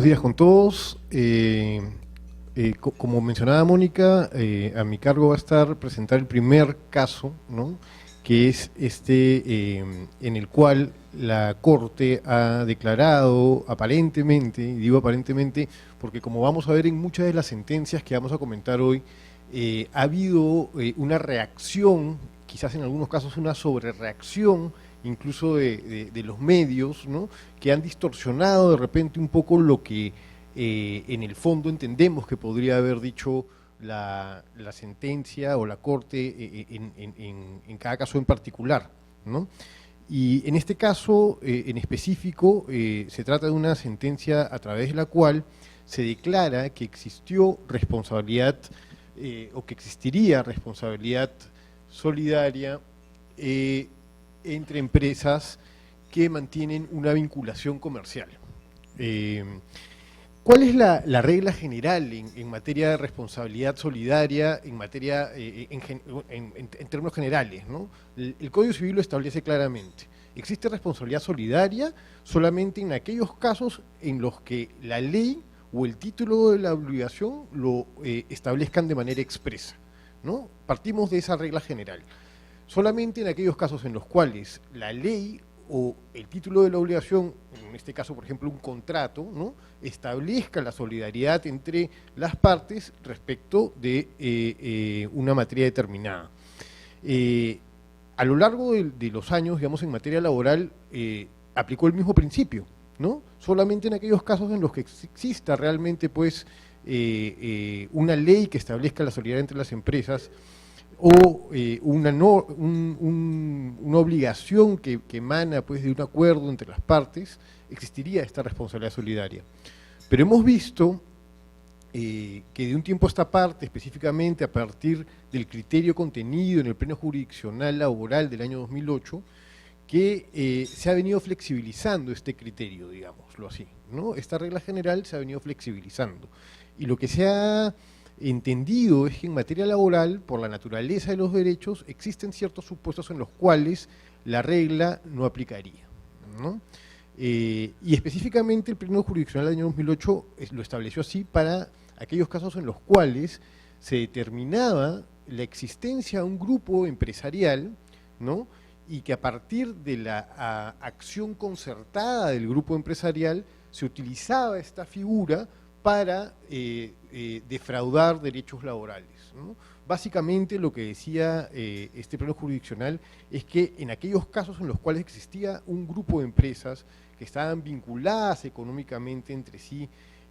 días con todos. Como mencionaba Mónica, a mi cargo va a estar presentar el primer caso, ¿no? Que es en el cual la Corte ha declarado aparentemente, y digo aparentemente porque como vamos a ver en muchas de las sentencias que vamos a comentar hoy, ha habido una reacción, quizás en algunos casos una sobrereacción, incluso de los medios, ¿no? Que han distorsionado de repente un poco lo que en el fondo entendemos que podría haber dicho la sentencia o la Corte en cada caso en particular, ¿no? Y en este caso en específico se trata de una sentencia a través de la cual se declara que existió responsabilidad o que existiría responsabilidad solidaria entre empresas que mantienen una vinculación comercial. ¿Cuál es la regla general en materia de responsabilidad solidaria, en materia, en términos generales, ¿no? El Código Civil lo establece claramente. Existe responsabilidad solidaria solamente en aquellos casos en los que la ley o el título de la obligación lo establezcan de manera expresa, ¿no? Partimos de esa regla general. Solamente en aquellos casos en los cuales la ley o el título de la obligación, en este caso por ejemplo un contrato, ¿no? Establezca la solidaridad entre las partes respecto de una materia determinada. A lo largo de los años, digamos, en materia laboral, aplicó el mismo principio, ¿no? Solamente en aquellos casos en los que exista realmente pues una ley que establezca la solidaridad entre las empresas o una obligación que emana pues, de un acuerdo entre las partes, existiría esta responsabilidad solidaria. Pero hemos visto que de un tiempo a esta parte, específicamente a partir del criterio contenido en el Pleno Jurisdiccional Laboral del año 2008, que se ha venido flexibilizando este criterio, digámoslo así, ¿no? Esta regla general se ha venido flexibilizando. Y lo que se ha entendido es que en materia laboral, por la naturaleza de los derechos, existen ciertos supuestos en los cuales la regla no aplicaría, ¿no? Y específicamente el Pleno Jurisdiccional del año 2008 lo estableció así para aquellos casos en los cuales se determinaba la existencia de un grupo empresarial, ¿no? Y que a partir de la acción concertada del grupo empresarial se utilizaba esta figura para defraudar derechos laborales, ¿no? Básicamente lo que decía este pleno jurisdiccional es que en aquellos casos en los cuales existía un grupo de empresas que estaban vinculadas económicamente entre sí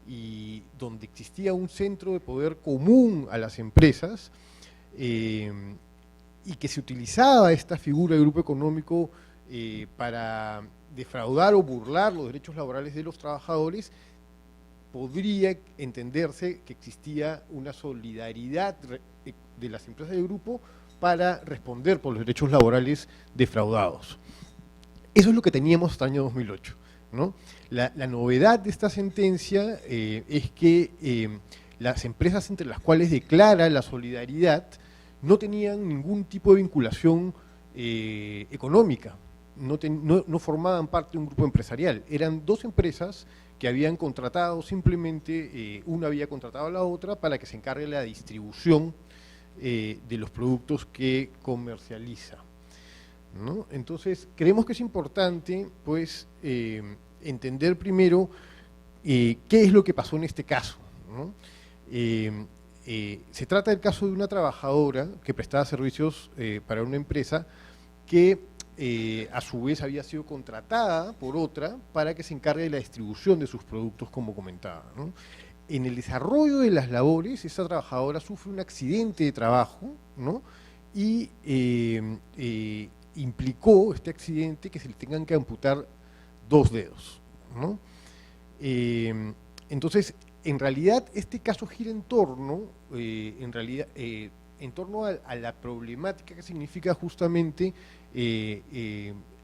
y donde existía un centro de poder común a las empresas y que se utilizaba esta figura de grupo económico para defraudar o burlar los derechos laborales de los trabajadores, podría entenderse que existía una solidaridad de las empresas del grupo para responder por los derechos laborales defraudados. Eso es lo que teníamos hasta el año 2008, ¿no? La novedad de esta sentencia es que las empresas entre las cuales declara la solidaridad no tenían ningún tipo de vinculación económica, no formaban parte de un grupo empresarial, eran dos empresas que habían contratado simplemente, una había contratado a la otra para que se encargue de la distribución de los productos que comercializa, ¿no? Entonces, creemos que es importante, pues, entender primero qué es lo que pasó en este caso, ¿no? Se trata del caso de una trabajadora que prestaba servicios para una empresa que a su vez había sido contratada por otra para que se encargue de la distribución de sus productos, como comentaba, ¿no? En el desarrollo de las labores, esta trabajadora sufre un accidente de trabajo, ¿no? Y implicó este accidente que se le tengan que amputar 2 dedos, ¿no? Entonces, en realidad, este caso gira en torno, en torno a la problemática que significa justamente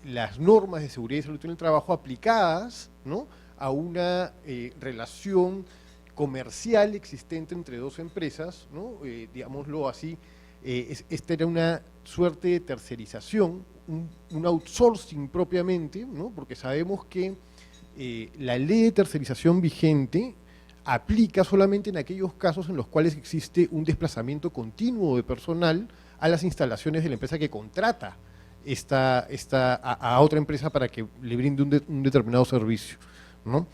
las normas de seguridad y salud en el trabajo aplicadas, ¿no? A una relación comercial existente entre dos empresas, ¿no? Digámoslo así, esta era una suerte de tercerización, un outsourcing propiamente, ¿no? Porque sabemos que la ley de tercerización vigente aplica solamente en aquellos casos en los cuales existe un desplazamiento continuo de personal a las instalaciones de la empresa que contrata a otra empresa para que le brinde un determinado servicio, ¿no?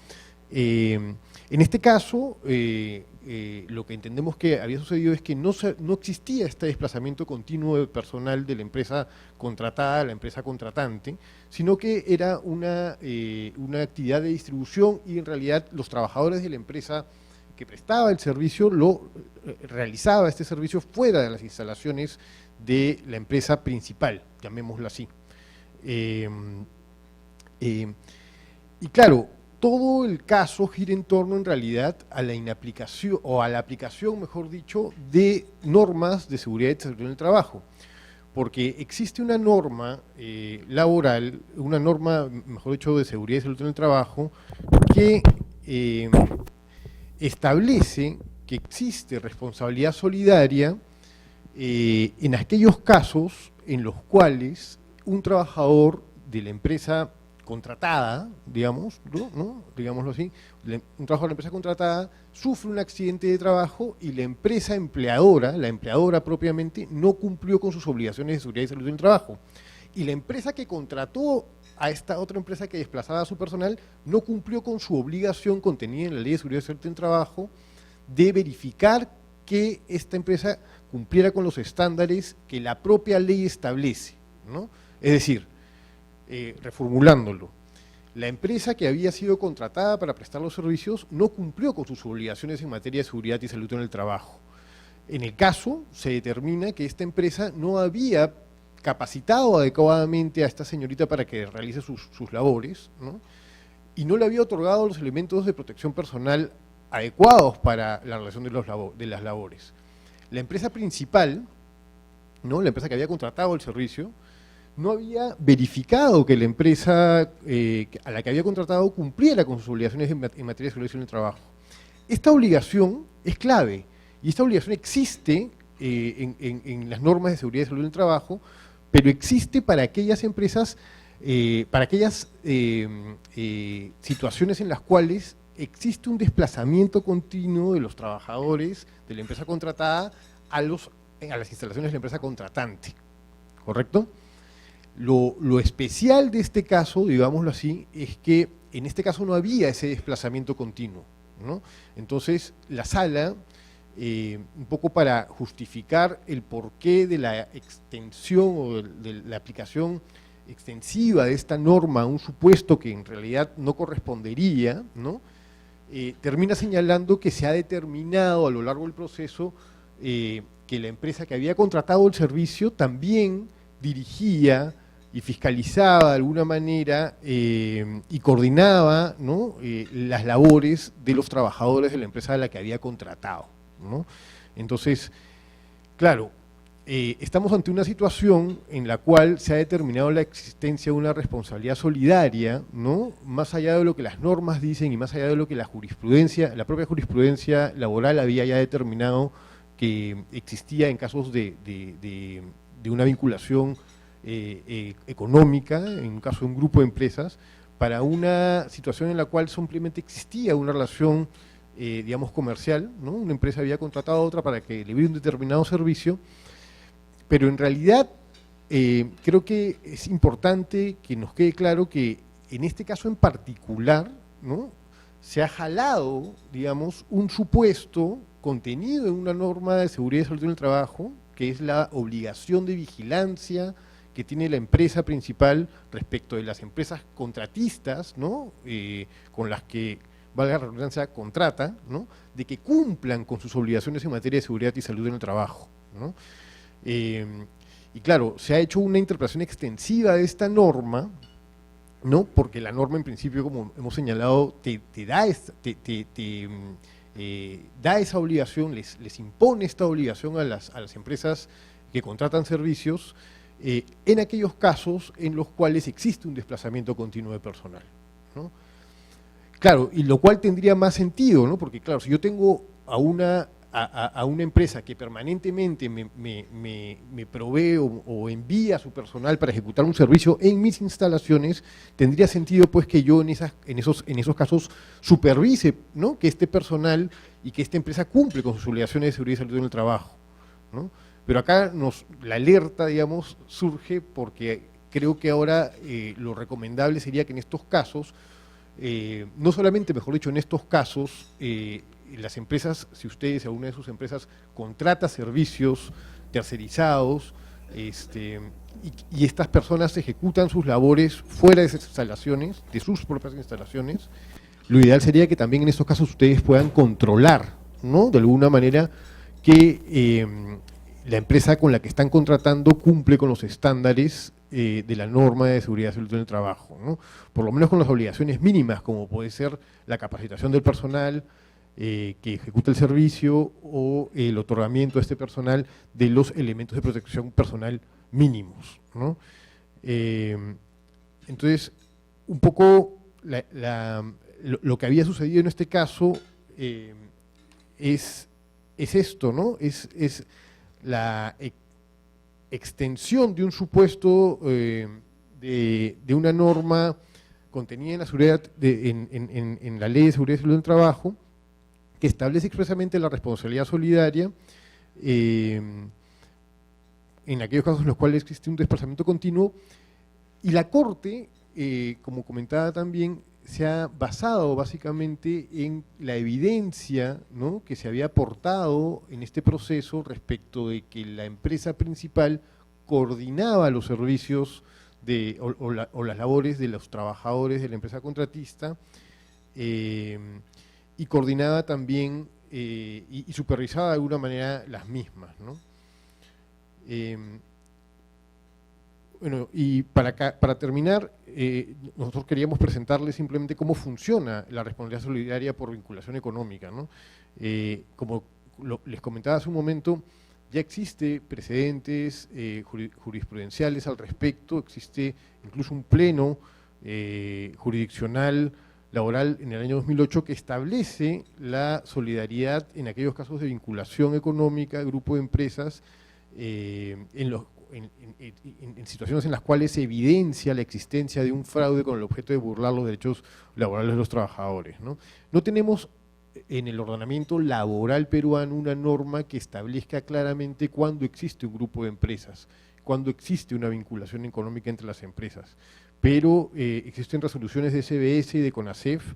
En este caso, lo que entendemos que había sucedido es que no existía este desplazamiento continuo de personal de la empresa contratada a la empresa contratante, sino que era una actividad de distribución y en realidad los trabajadores de la empresa que prestaba el servicio realizaba este servicio fuera de las instalaciones de la empresa principal, llamémoslo así. Y claro, todo el caso gira en torno en realidad a la inaplicación, o a la aplicación, mejor dicho, de normas de seguridad y salud en el trabajo. Porque existe una norma laboral, una norma, mejor dicho, de seguridad y salud en el trabajo, que establece que existe responsabilidad solidaria en aquellos casos en los cuales un trabajador de la empresa contratada, digamos, ¿no? Digámoslo así, un trabajador de la empresa contratada sufre un accidente de trabajo y la empresa empleadora, la empleadora propiamente, no cumplió con sus obligaciones de seguridad y salud en el trabajo. Y la empresa que contrató a esta otra empresa que desplazaba a su personal no cumplió con su obligación contenida en la Ley de Seguridad y Salud en el Trabajo de verificar que esta empresa cumpliera con los estándares que la propia ley establece, ¿no? Es decir, reformulándolo, la empresa que había sido contratada para prestar los servicios no cumplió con sus obligaciones en materia de seguridad y salud en el trabajo. En el caso, se determina que esta empresa no había capacitado adecuadamente a esta señorita para que realice sus labores, ¿no? Y no le había otorgado los elementos de protección personal adecuados para la realización de las labores. La empresa principal, ¿no? La empresa que había contratado el servicio, no había verificado que la empresa a la que había contratado cumpliera con sus obligaciones en materia de seguridad en el trabajo. Esta obligación es clave, y esta obligación existe en las normas de seguridad y salud en el trabajo, pero existe para aquellas empresas, para aquellas situaciones en las cuales existe un desplazamiento continuo de los trabajadores de la empresa contratada a las instalaciones de la empresa contratante, ¿correcto? Lo especial de este caso, digámoslo así, es que en este caso no había ese desplazamiento continuo, ¿no? Entonces, la sala, un poco para justificar el porqué de la extensión o de la aplicación extensiva de esta norma a un supuesto que en realidad no correspondería, ¿no? Termina señalando que se ha determinado a lo largo del proceso que la empresa que había contratado el servicio también dirigía y fiscalizaba de alguna manera y coordinaba, ¿no? Las labores de los trabajadores de la empresa a la que había contratado, ¿no? Entonces, claro, estamos ante una situación en la cual se ha determinado la existencia de una responsabilidad solidaria, ¿no? Más allá de lo que las normas dicen y más allá de lo que la propia jurisprudencia laboral había ya determinado que existía en casos de una vinculación económica, en un caso de un grupo de empresas, para una situación en la cual simplemente existía una relación, digamos, comercial, ¿no? Una empresa había contratado a otra para que le brinde un determinado servicio, pero en realidad creo que es importante que nos quede claro que en este caso en particular, ¿no? Se ha jalado, digamos, un supuesto contenido en una norma de seguridad y salud en el trabajo, que es la obligación de vigilancia que tiene la empresa principal respecto de las empresas contratistas, ¿no? Con las que, valga la redundancia, contrata, ¿no? De que cumplan con sus obligaciones en materia de seguridad y salud en el trabajo, ¿no? Y claro, se ha hecho una interpretación extensiva de esta norma, ¿no? Porque la norma en principio, como hemos señalado, te da esa obligación, les impone esta obligación a las empresas que contratan servicios en aquellos casos en los cuales existe un desplazamiento continuo de personal, ¿no? Claro, y lo cual tendría más sentido, ¿no? Porque claro, si yo tengo a una a una empresa que permanentemente me provee o envía a su personal para ejecutar un servicio en mis instalaciones, tendría sentido pues que yo en esos casos supervise, ¿no?, que este personal y que esta empresa cumple con sus obligaciones de seguridad y salud en el trabajo, ¿no? Pero acá la alerta, digamos, surge porque creo que ahora lo recomendable sería que en estos casos, no solamente, mejor dicho, en estos casos, las empresas, si ustedes, alguna de sus empresas, contrata servicios tercerizados, y estas personas ejecutan sus labores fuera de esas instalaciones, de sus propias instalaciones, lo ideal sería que también en estos casos ustedes puedan controlar, ¿no?, de alguna manera que la empresa con la que están contratando cumple con los estándares de la norma de seguridad y salud en el trabajo, ¿no?, por lo menos con las obligaciones mínimas, como puede ser la capacitación del personal que ejecuta el servicio o el otorgamiento a este personal de los elementos de protección personal mínimos, ¿no? Entonces, un poco lo que había sucedido en este caso es esto, ¿no? Es la extensión de un supuesto de una norma contenida en la seguridad en la Ley de Seguridad y Salud del Trabajo, que establece expresamente la responsabilidad solidaria en aquellos casos en los cuales existe un desplazamiento continuo, y la Corte, como comentaba también, se ha basado básicamente en la evidencia, ¿no?, que se había aportado en este proceso respecto de que la empresa principal coordinaba los servicios o las labores de los trabajadores de la empresa contratista, y coordinaba también y supervisaba de alguna manera las mismas, ¿no? Bueno, y para terminar, nosotros queríamos presentarles simplemente cómo funciona la responsabilidad solidaria por vinculación económica, ¿no? Como les comentaba hace un momento, ya existe precedentes jurisprudenciales al respecto, existe incluso un pleno jurisdiccional laboral en el año 2008 que establece la solidaridad en aquellos casos de vinculación económica, grupo de empresas, en situaciones en las cuales se evidencia la existencia de un fraude con el objeto de burlar los derechos laborales de los trabajadores, ¿no? No tenemos en el ordenamiento laboral peruano una norma que establezca claramente cuándo existe un grupo de empresas, cuándo existe una vinculación económica entre las empresas, pero existen resoluciones de SBS y de CONASEF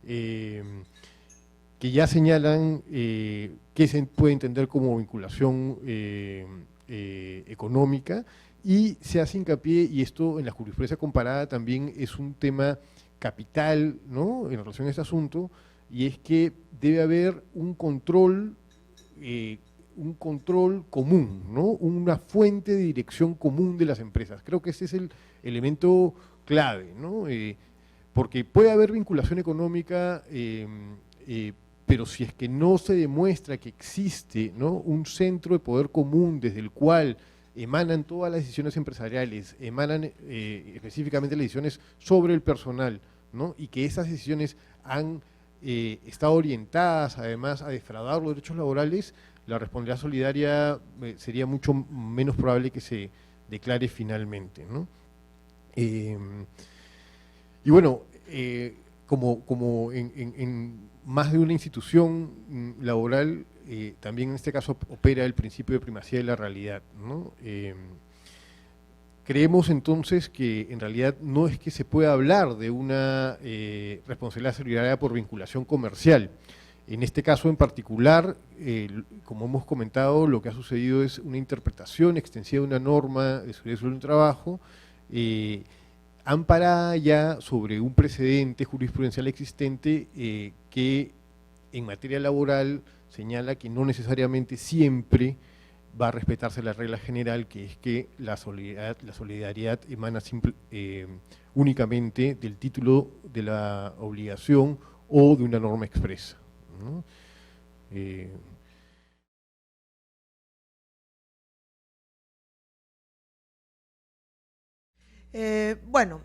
que ya señalan qué se puede entender como vinculación económica, y se hace hincapié, y esto en la jurisprudencia comparada también es un tema capital, ¿no?, en relación a este asunto, y es que debe haber un control común, ¿no?, una fuente de dirección común de las empresas. Creo que ese es el elemento clave, ¿no? Porque puede haber vinculación económica, pero si es que no se demuestra que existe, ¿no?, un centro de poder común desde el cual emanan todas las decisiones empresariales, emanan específicamente las decisiones sobre el personal, ¿no?, y que esas decisiones han estado orientadas además a defraudar los derechos laborales, la responsabilidad solidaria sería mucho menos probable que se declare finalmente, ¿no? Y bueno, como en más de una institución laboral, también en este caso opera el principio de primacía de la realidad, ¿no? Creemos entonces que en realidad no es que se pueda hablar de una responsabilidad solidaria por vinculación comercial. En este caso en particular, como hemos comentado, lo que ha sucedido es una interpretación extensiva de una norma de seguridad y salud en el trabajo, amparada ya sobre un precedente jurisprudencial existente que en materia laboral señala que no necesariamente siempre va a respetarse la regla general, que es que la solidaridad emana únicamente del título de la obligación o de una norma expresa, ¿no? Bueno,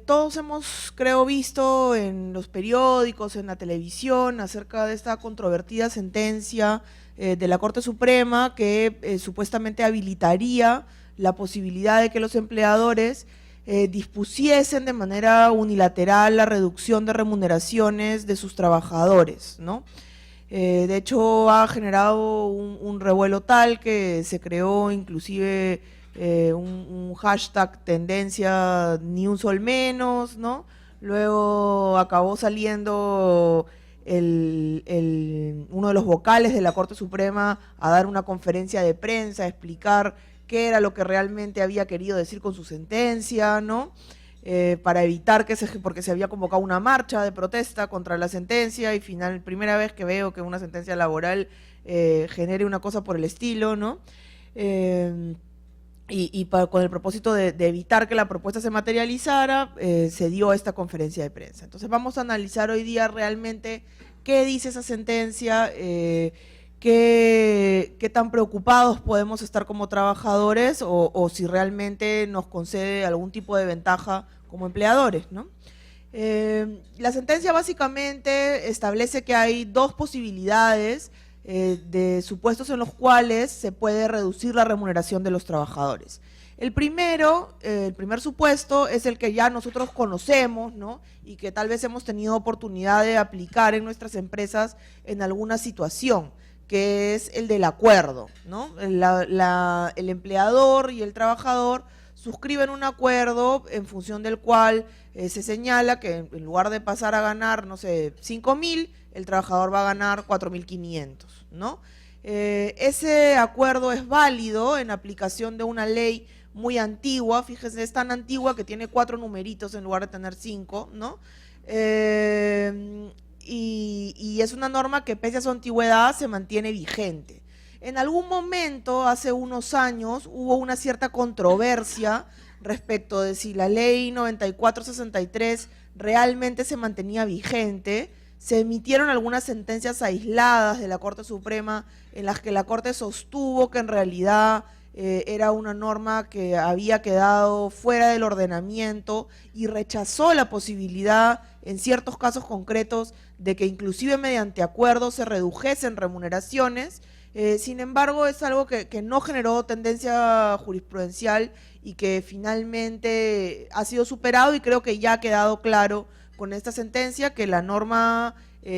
todos hemos, creo, visto en los periódicos, en la televisión, acerca de esta controvertida sentencia de la Corte Suprema que supuestamente habilitaría la posibilidad de que los empleadores dispusiesen de manera unilateral la reducción de remuneraciones de sus trabajadores, ¿no? De hecho, ha generado un revuelo tal que se creó inclusive un hashtag tendencia ni un sol menos, ¿no? Luego acabó saliendo uno de los vocales de la Corte Suprema a dar una conferencia de prensa, a explicar qué era lo que realmente había querido decir con su sentencia, ¿no? Para evitar porque se había convocado una marcha de protesta contra la sentencia y primera vez que veo que una sentencia laboral genere una cosa por el estilo, ¿no? Con el propósito de evitar que la propuesta se materializara, se dio esta conferencia de prensa. Entonces vamos a analizar hoy día realmente qué dice esa sentencia, qué tan preocupados podemos estar como trabajadores o si realmente nos concede algún tipo de ventaja como empleadores, ¿no? La sentencia básicamente establece que hay dos posibilidades de supuestos en los cuales se puede reducir la remuneración de los trabajadores. El primer supuesto es el que ya nosotros conocemos, ¿no? Y que tal vez hemos tenido oportunidad de aplicar en nuestras empresas en alguna situación, que es el del acuerdo, ¿no? El empleador y el trabajador suscriben un acuerdo en función del cual se señala que en lugar de pasar a ganar, no sé, 5.000, el trabajador va a ganar 4.500, ¿no? Ese acuerdo es válido en aplicación de una ley muy antigua, fíjense, es tan antigua que tiene 4 numeritos en lugar de tener 5, ¿no? Y es una norma que pese a su antigüedad se mantiene vigente. En algún momento, hace unos años, hubo una cierta controversia respecto de si la ley 9463 realmente se mantenía vigente. Se emitieron algunas sentencias aisladas de la Corte Suprema en las que la Corte sostuvo que en realidad era una norma que había quedado fuera del ordenamiento y rechazó la posibilidad en ciertos casos concretos de que inclusive mediante acuerdos se redujesen remuneraciones. Sin embargo, es algo que no generó tendencia jurisprudencial y que finalmente ha sido superado, y creo que ya ha quedado claro con esta sentencia que la norma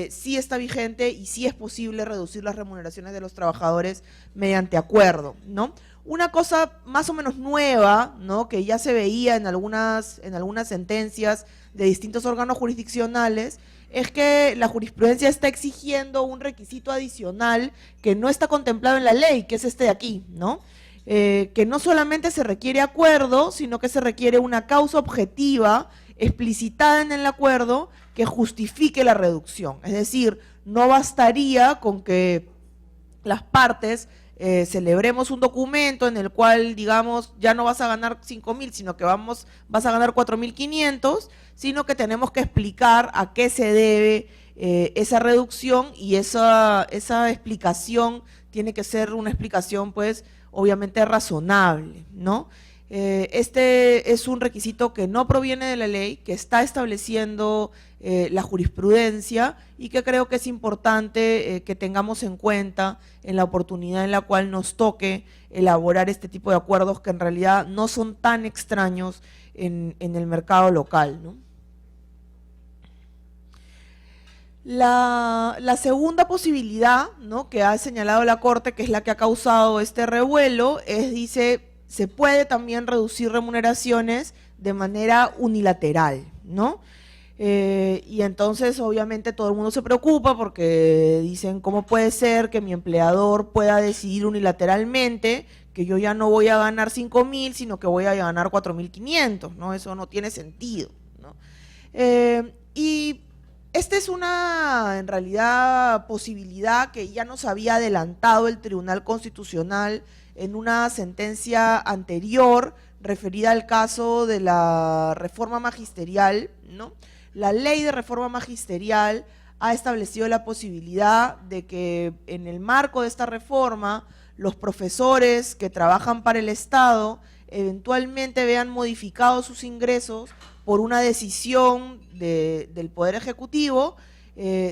sí está vigente y sí es posible reducir las remuneraciones de los trabajadores mediante acuerdo, ¿no? Una cosa más o menos nueva, ¿no?, que ya se veía en algunas sentencias de distintos órganos jurisdiccionales, es que la jurisprudencia está exigiendo un requisito adicional que no está contemplado en la ley, que es este de aquí, ¿no? Que no solamente se requiere acuerdo, sino que se requiere una causa objetiva explicitada en el acuerdo que justifique la reducción. Es decir, no bastaría con que las partes celebremos un documento en el cual, digamos, ya no vas a ganar 5.000, sino que vas a ganar 4.500, sino que tenemos que explicar a qué se debe esa reducción, y esa explicación tiene que ser una explicación, pues, obviamente razonable, ¿no? Este es un requisito que no proviene de la ley, que está estableciendo la jurisprudencia, y que creo que es importante que tengamos en cuenta en la oportunidad en la cual nos toque elaborar este tipo de acuerdos que en realidad no son tan extraños en el mercado local, ¿no? La segunda posibilidad, ¿no?, que ha señalado la Corte, que es la que ha causado este revuelo, dice, se puede también reducir remuneraciones de manera unilateral, ¿no? Y entonces obviamente todo el mundo se preocupa porque dicen, ¿cómo puede ser que mi empleador pueda decidir unilateralmente que yo ya no voy a ganar 5.000, sino que voy a ganar 4.500, ¿no? Eso no tiene sentido, ¿no? Y esta es en realidad, posibilidad que ya nos había adelantado el Tribunal Constitucional en una sentencia anterior referida al caso de la reforma magisterial, ¿no? La ley de reforma magisterial ha establecido la posibilidad de que en el marco de esta reforma los profesores que trabajan para el Estado eventualmente vean modificados sus ingresos por una decisión del Poder Ejecutivo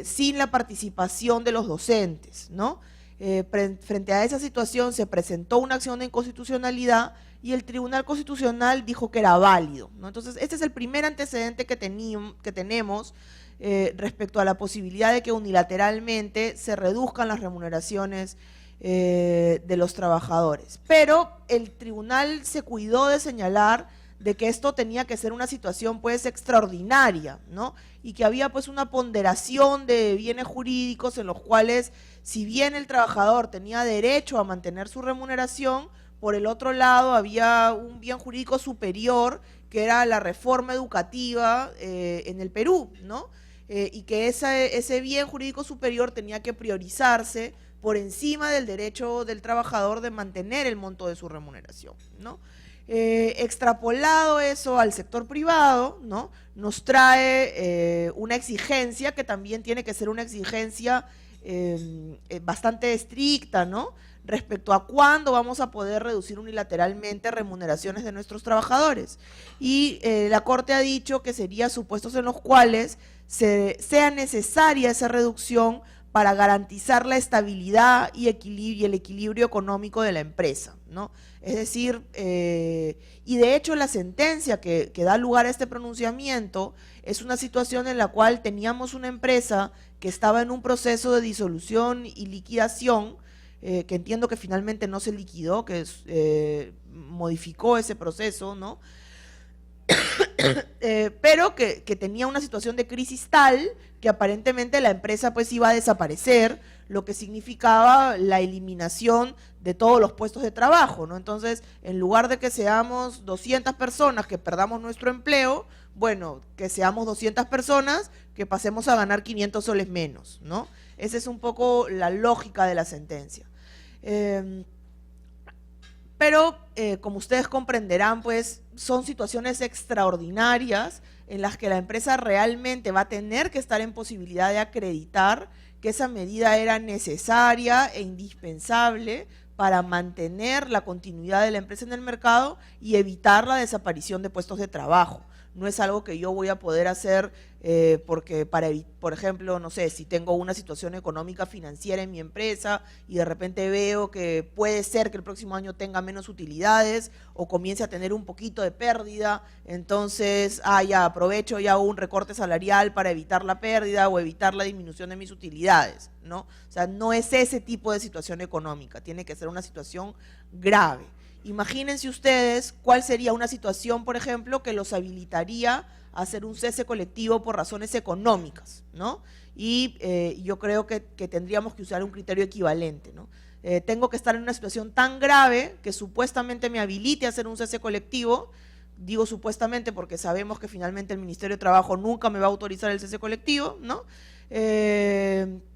sin la participación de los docentes, ¿no? Frente a esa situación se presentó una acción de inconstitucionalidad y el Tribunal Constitucional dijo que era válido, ¿no? Entonces, este es el primer antecedente que tenemos respecto a la posibilidad de que unilateralmente se reduzcan las remuneraciones de los trabajadores. Pero el tribunal se cuidó de señalar de que esto tenía que ser una situación pues extraordinaria, ¿no? Y que había pues una ponderación de bienes jurídicos en los cuales, si bien el trabajador tenía derecho a mantener su remuneración, por el otro lado había un bien jurídico superior que era la reforma educativa en el Perú, ¿no? Y que ese bien jurídico superior tenía que priorizarse por encima del derecho del trabajador de mantener el monto de su remuneración, ¿no? Extrapolado eso al sector privado, ¿no? Nos trae una exigencia que también tiene que ser una exigencia bastante estricta, ¿no? Respecto a cuándo vamos a poder reducir unilateralmente remuneraciones de nuestros trabajadores. Y la Corte ha dicho que serían supuestos en los cuales sea necesaria esa reducción para garantizar la estabilidad y el equilibrio económico de la empresa, ¿no? Es decir, y de hecho la sentencia que da lugar a este pronunciamiento es una situación en la cual teníamos una empresa que estaba en un proceso de disolución y liquidación, que entiendo que finalmente no se liquidó, que modificó ese proceso, ¿no? Pero que tenía una situación de crisis tal que aparentemente la empresa pues iba a desaparecer, lo que significaba la eliminación de todos los puestos de trabajo, ¿no? Entonces, en lugar de que seamos 200 personas que perdamos nuestro empleo, bueno, que seamos 200 personas que pasemos a ganar 500 soles menos, ¿no? Esa es un poco la lógica de la sentencia. Pero, como ustedes comprenderán, pues son situaciones extraordinarias en las que la empresa realmente va a tener que estar en posibilidad de acreditar que esa medida era necesaria e indispensable para mantener la continuidad de la empresa en el mercado y evitar la desaparición de puestos de trabajo. No es algo que yo voy a poder hacer porque, por ejemplo, no sé, si tengo una situación económica financiera en mi empresa y de repente veo que puede ser que el próximo año tenga menos utilidades o comience a tener un poquito de pérdida, entonces, ya aprovecho y hago un recorte salarial para evitar la pérdida o evitar la disminución de mis utilidades, ¿no? O sea, no es ese tipo de situación económica, tiene que ser una situación grave. Imagínense ustedes cuál sería una situación, por ejemplo, que los habilitaría a hacer un cese colectivo por razones económicas, ¿no? Y yo creo que tendríamos que usar un criterio equivalente, ¿no? Tengo que estar en una situación tan grave que supuestamente me habilite a hacer un cese colectivo. Digo supuestamente porque sabemos que finalmente el Ministerio de Trabajo nunca me va a autorizar el cese colectivo, ¿no?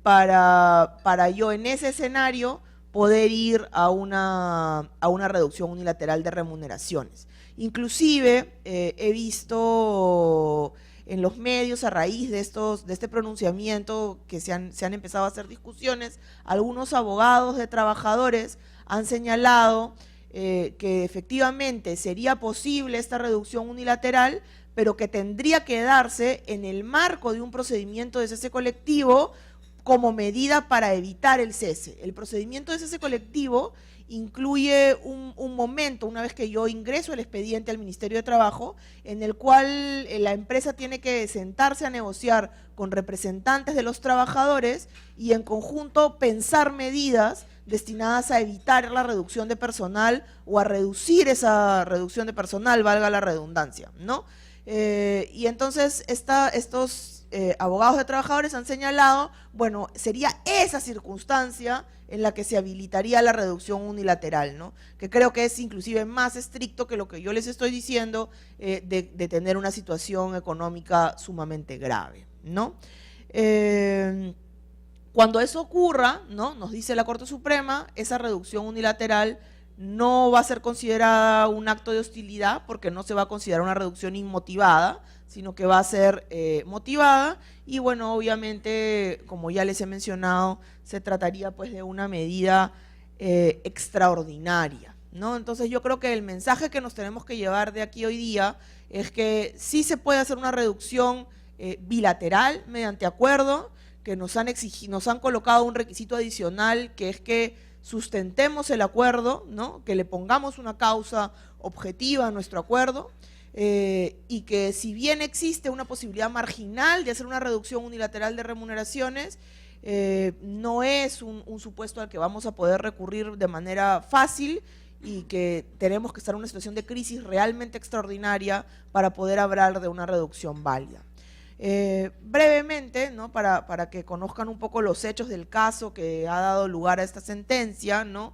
Para yo en ese escenario poder ir a una reducción unilateral de remuneraciones. Inclusive he visto en los medios a raíz de este pronunciamiento que se han empezado a hacer discusiones, algunos abogados de trabajadores han señalado que efectivamente sería posible esta reducción unilateral, pero que tendría que darse en el marco de un procedimiento de cese colectivo como medida para evitar el cese. El procedimiento de cese colectivo incluye un momento, una vez que yo ingreso el expediente al Ministerio de Trabajo, en el cual la empresa tiene que sentarse a negociar con representantes de los trabajadores y en conjunto pensar medidas destinadas a evitar la reducción de personal o a reducir esa reducción de personal, valga la redundancia, ¿no? Y entonces estos abogados de trabajadores han señalado, bueno, sería esa circunstancia en la que se habilitaría la reducción unilateral, ¿no? Que creo que es inclusive más estricto que lo que yo les estoy diciendo de tener una situación económica sumamente grave, ¿no? Cuando eso ocurra, ¿no? Nos dice la Corte Suprema, esa reducción unilateral no va a ser considerada un acto de hostilidad porque no se va a considerar una reducción inmotivada, sino que va a ser motivada y bueno, obviamente, como ya les he mencionado, se trataría pues de una medida extraordinaria, ¿no? Entonces yo creo que el mensaje que nos tenemos que llevar de aquí hoy día es que sí se puede hacer una reducción bilateral mediante acuerdo, que nos han colocado un requisito adicional, que es que sustentemos el acuerdo, ¿no? Que le pongamos una causa objetiva a nuestro acuerdo, y que si bien existe una posibilidad marginal de hacer una reducción unilateral de remuneraciones, no es un supuesto al que vamos a poder recurrir de manera fácil, y que tenemos que estar en una situación de crisis realmente extraordinaria para poder hablar de una reducción válida. Brevemente, ¿no? Para que conozcan un poco los hechos del caso que ha dado lugar a esta sentencia, ¿no?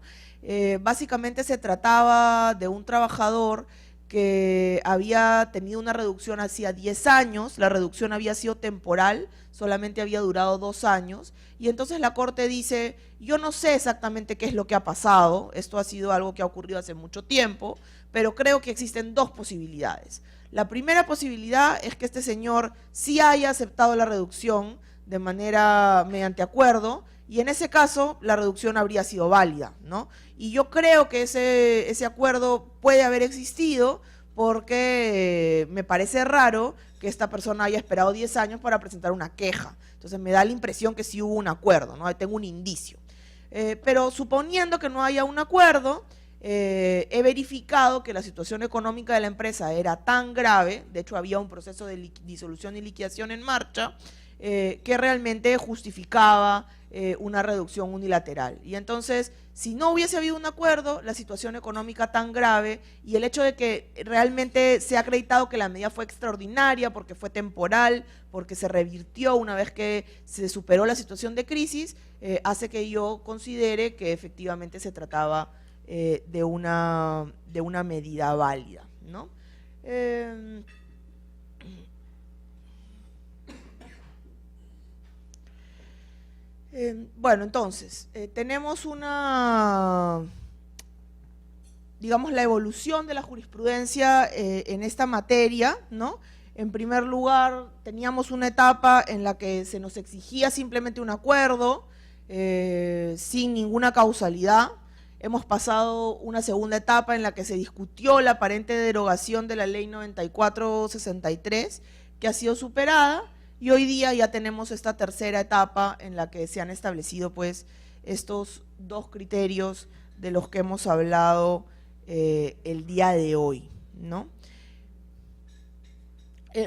Básicamente se trataba de un trabajador que había tenido una reducción hacía 10 años, la reducción había sido temporal, solamente había durado 2 años, y entonces la Corte dice, yo no sé exactamente qué es lo que ha pasado, esto ha sido algo que ha ocurrido hace mucho tiempo, pero creo que existen 2 posibilidades. La primera posibilidad es que este señor sí haya aceptado la reducción de manera mediante acuerdo, y en ese caso la reducción habría sido válida, ¿no? Y yo creo que ese acuerdo puede haber existido, porque me parece raro que esta persona haya esperado 10 años para presentar una queja. Entonces me da la impresión que sí hubo un acuerdo, ¿no? Tengo un indicio. Pero suponiendo que no haya un acuerdo, he verificado que la situación económica de la empresa era tan grave, de hecho había un proceso de disolución y liquidación en marcha, que realmente justificaba una reducción unilateral. Y entonces, si no hubiese habido un acuerdo, la situación económica tan grave y el hecho de que realmente se ha acreditado que la medida fue extraordinaria, porque fue temporal, porque se revirtió una vez que se superó la situación de crisis, hace que yo considere que efectivamente se trataba de una medida válida, ¿no? Bueno, entonces, tenemos digamos, la evolución de la jurisprudencia en esta materia, ¿no? En primer lugar, teníamos una etapa en la que se nos exigía simplemente un acuerdo, sin ninguna causalidad. Hemos pasado una segunda etapa en la que se discutió la aparente derogación de la ley 9463, que ha sido superada, y hoy día ya tenemos esta tercera etapa en la que se han establecido pues estos 2 criterios de los que hemos hablado el día de hoy, ¿no?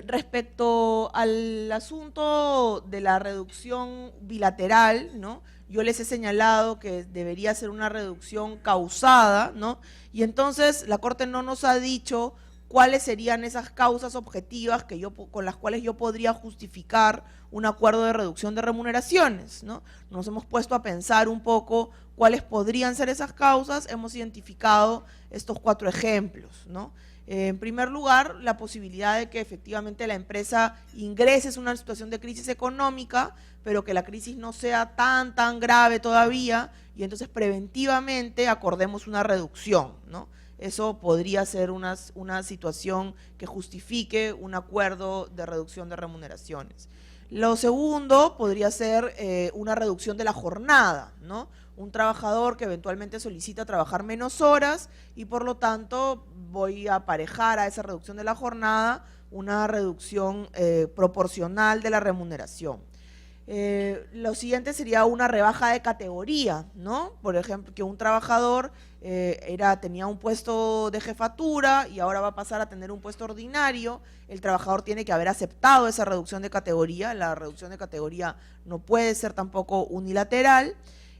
Respecto al asunto de la reducción bilateral, ¿no? Yo les he señalado que debería ser una reducción causada, ¿no? Y entonces la Corte no nos ha dicho cuáles serían esas causas objetivas con las cuales yo podría justificar un acuerdo de reducción de remuneraciones, ¿no? Nos hemos puesto a pensar un poco cuáles podrían ser esas causas, hemos identificado estos 4 ejemplos, ¿no? En primer lugar, la posibilidad de que efectivamente la empresa ingrese en una situación de crisis económica, pero que la crisis no sea tan grave todavía, y entonces preventivamente acordemos una reducción, ¿no? Eso podría ser una situación que justifique un acuerdo de reducción de remuneraciones. Lo segundo podría ser una reducción de la jornada, ¿no? Un trabajador que eventualmente solicita trabajar menos horas y por lo tanto voy a aparejar a esa reducción de la jornada una reducción proporcional de la remuneración. Lo siguiente sería una rebaja de categoría, ¿no? Por ejemplo, que un trabajador tenía un puesto de jefatura y ahora va a pasar a tener un puesto ordinario. El trabajador tiene que haber aceptado esa reducción de categoría. La reducción de categoría no puede ser tampoco unilateral.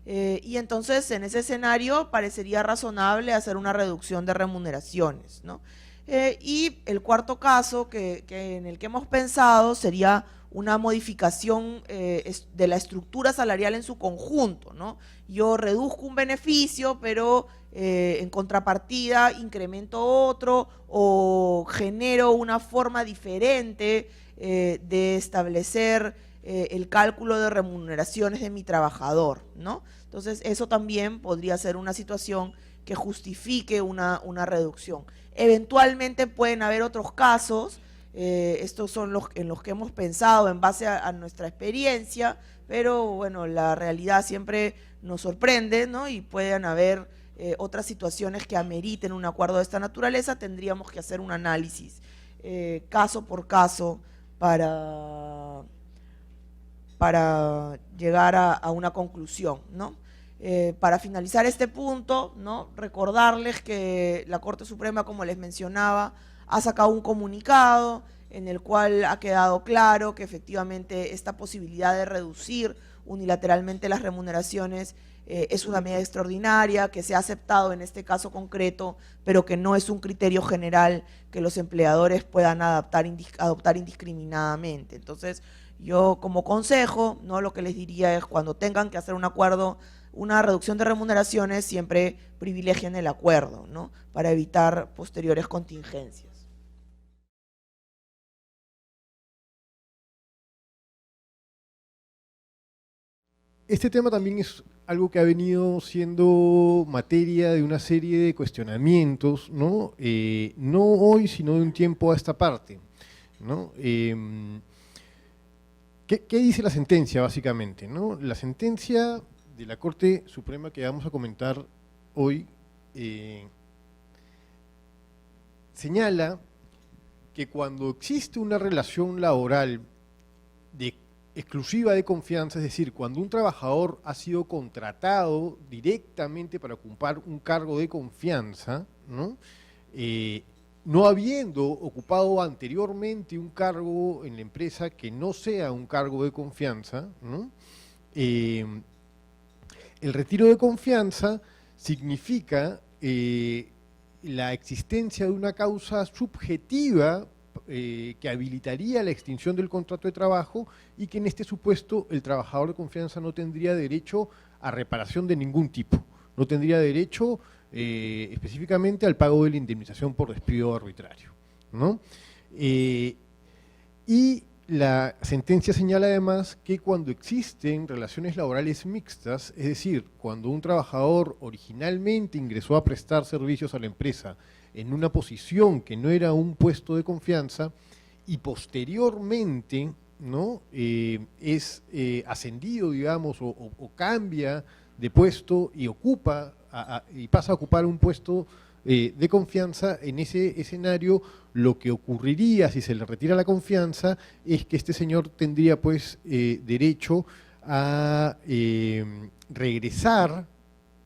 Y entonces en ese escenario parecería razonable hacer una reducción de remuneraciones, ¿no? Y el cuarto caso en el que hemos pensado sería una modificación de la estructura salarial en su conjunto, ¿no? Yo reduzco un beneficio, pero en contrapartida incremento otro o genero una forma diferente de establecer el cálculo de remuneraciones de mi trabajador, ¿no? Entonces eso también podría ser una situación que justifique una reducción. Eventualmente pueden haber otros casos, estos son en los que hemos pensado en base a nuestra experiencia, pero bueno, la realidad siempre nos sorprende, ¿no? Y pueden haber otras situaciones que ameriten un acuerdo de esta naturaleza. Tendríamos que hacer un análisis caso por caso para para llegar a una conclusión, ¿no? Para finalizar este punto, ¿no?, recordarles que la Corte Suprema, como les mencionaba, ha sacado un comunicado en el cual ha quedado claro que efectivamente esta posibilidad de reducir unilateralmente las remuneraciones es una medida extraordinaria, que se ha aceptado en este caso concreto, pero que no es un criterio general que los empleadores puedan adoptar indiscriminadamente. Entonces, yo como consejo, ¿no?, lo que les diría es, cuando tengan que hacer un acuerdo, una reducción de remuneraciones, siempre privilegien el acuerdo, ¿no?, para evitar posteriores contingencias. Este tema también es algo que ha venido siendo materia de una serie de cuestionamientos, ¿no? No hoy, sino de un tiempo a esta parte, ¿no? ¿Qué dice la sentencia, básicamente, ¿no? La sentencia de la Corte Suprema que vamos a comentar hoy señala que cuando existe una relación laboral exclusiva de confianza, es decir, cuando un trabajador ha sido contratado directamente para ocupar un cargo de confianza, ¿no?, no habiendo ocupado anteriormente un cargo en la empresa que no sea un cargo de confianza, ¿no?, el retiro de confianza significa la existencia de una causa subjetiva que habilitaría la extinción del contrato de trabajo, y que en este supuesto el trabajador de confianza no tendría derecho a reparación de ningún tipo, no tendría derecho específicamente al pago de la indemnización por despido arbitrario, ¿no? Y la sentencia señala además que cuando existen relaciones laborales mixtas, es decir, cuando un trabajador originalmente ingresó a prestar servicios a la empresa en una posición que no era un puesto de confianza, y posteriormente, ¿no?, es ascendido, digamos, o cambia de puesto y y pasa a ocupar un puesto de confianza, en ese escenario lo que ocurriría si se le retira la confianza es que este señor tendría pues derecho a regresar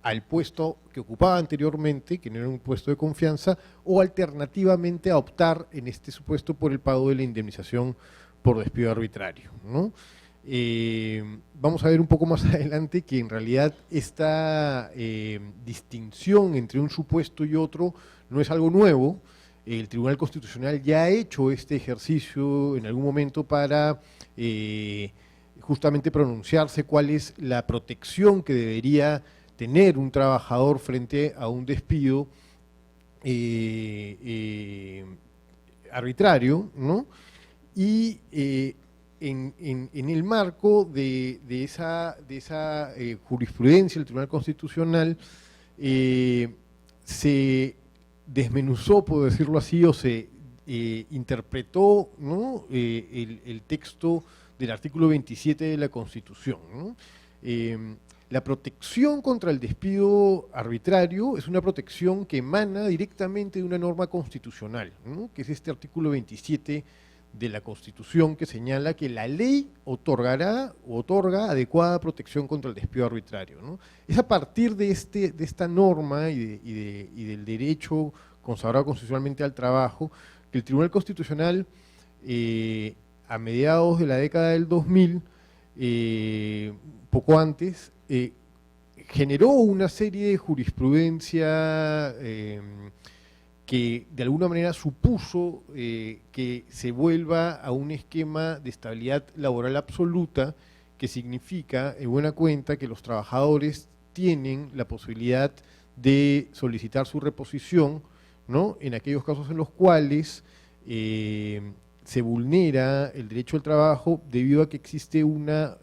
al puesto que ocupaba anteriormente, que no era un puesto de confianza, o alternativamente a optar en este supuesto por el pago de la indemnización por despido arbitrario, ¿no? Vamos a ver un poco más adelante que en realidad esta distinción entre un supuesto y otro no es algo nuevo. El Tribunal Constitucional ya ha hecho este ejercicio en algún momento para justamente pronunciarse cuál es la protección que debería tener un trabajador frente a un despido arbitrario, ¿no? Y en el marco de esa jurisprudencia del Tribunal Constitucional se desmenuzó, por decirlo así, o se interpretó, ¿no?, el texto del artículo 27 de la Constitución, ¿no? La protección contra el despido arbitrario es una protección que emana directamente de una norma constitucional, ¿no?, que es este artículo 27 de la Constitución, que señala que la ley otorgará o otorga adecuada protección contra el despido arbitrario, ¿no? Es a partir de esta norma y del derecho consagrado constitucionalmente al trabajo que el Tribunal Constitucional, a mediados de la década del 2000, poco antes, generó una serie de jurisprudencia que de alguna manera supuso que se vuelva a un esquema de estabilidad laboral absoluta, que significa, en buena cuenta, que los trabajadores tienen la posibilidad de solicitar su reposición, ¿no?, en aquellos casos en los cuales se vulnera el derecho al trabajo debido a que existe una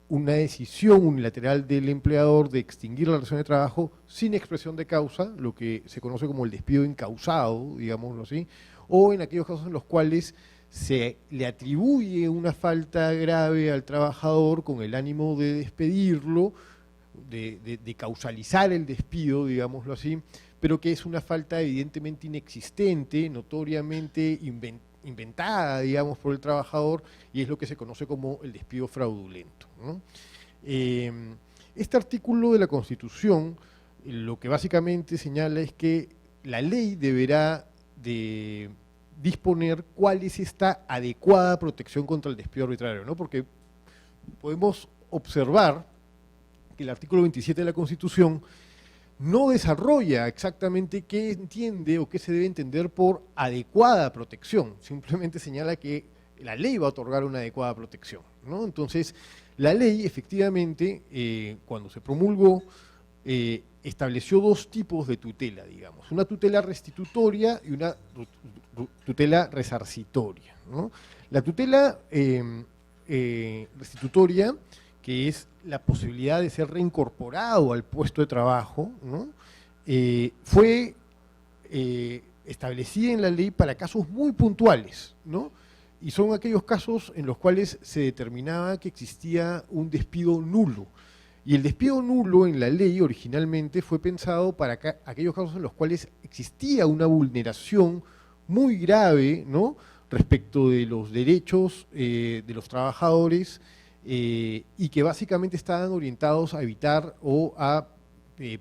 decisión unilateral del empleador de extinguir la relación de trabajo sin expresión de causa, lo que se conoce como el despido incausado, digámoslo así, o en aquellos casos en los cuales se le atribuye una falta grave al trabajador con el ánimo de despedirlo, de causalizar el despido, digámoslo así, pero que es una falta evidentemente inexistente, notoriamente inventada, digamos, por el trabajador, y es lo que se conoce como el despido fraudulento, ¿no? Este artículo de la Constitución lo que básicamente señala es que la ley deberá de disponer cuál es esta adecuada protección contra el despido arbitrario, ¿no? Porque podemos observar que el artículo 27 de la Constitución no desarrolla exactamente qué entiende o qué se debe entender por adecuada protección, simplemente señala que la ley va a otorgar una adecuada protección, ¿no? Entonces, la ley efectivamente, cuando se promulgó, estableció dos tipos de tutela, digamos, una tutela restitutoria y una tutela resarcitoria, ¿no? La tutela restitutoria, que es la posibilidad de ser reincorporado al puesto de trabajo, ¿no? Fue establecida en la ley para casos muy puntuales, ¿no? Y son aquellos casos en los cuales se determinaba que existía un despido nulo. Y el despido nulo en la ley originalmente fue pensado para aquellos casos en los cuales existía una vulneración muy grave, ¿no?, respecto de los derechos de los trabajadores, y que básicamente estaban orientados a evitar o a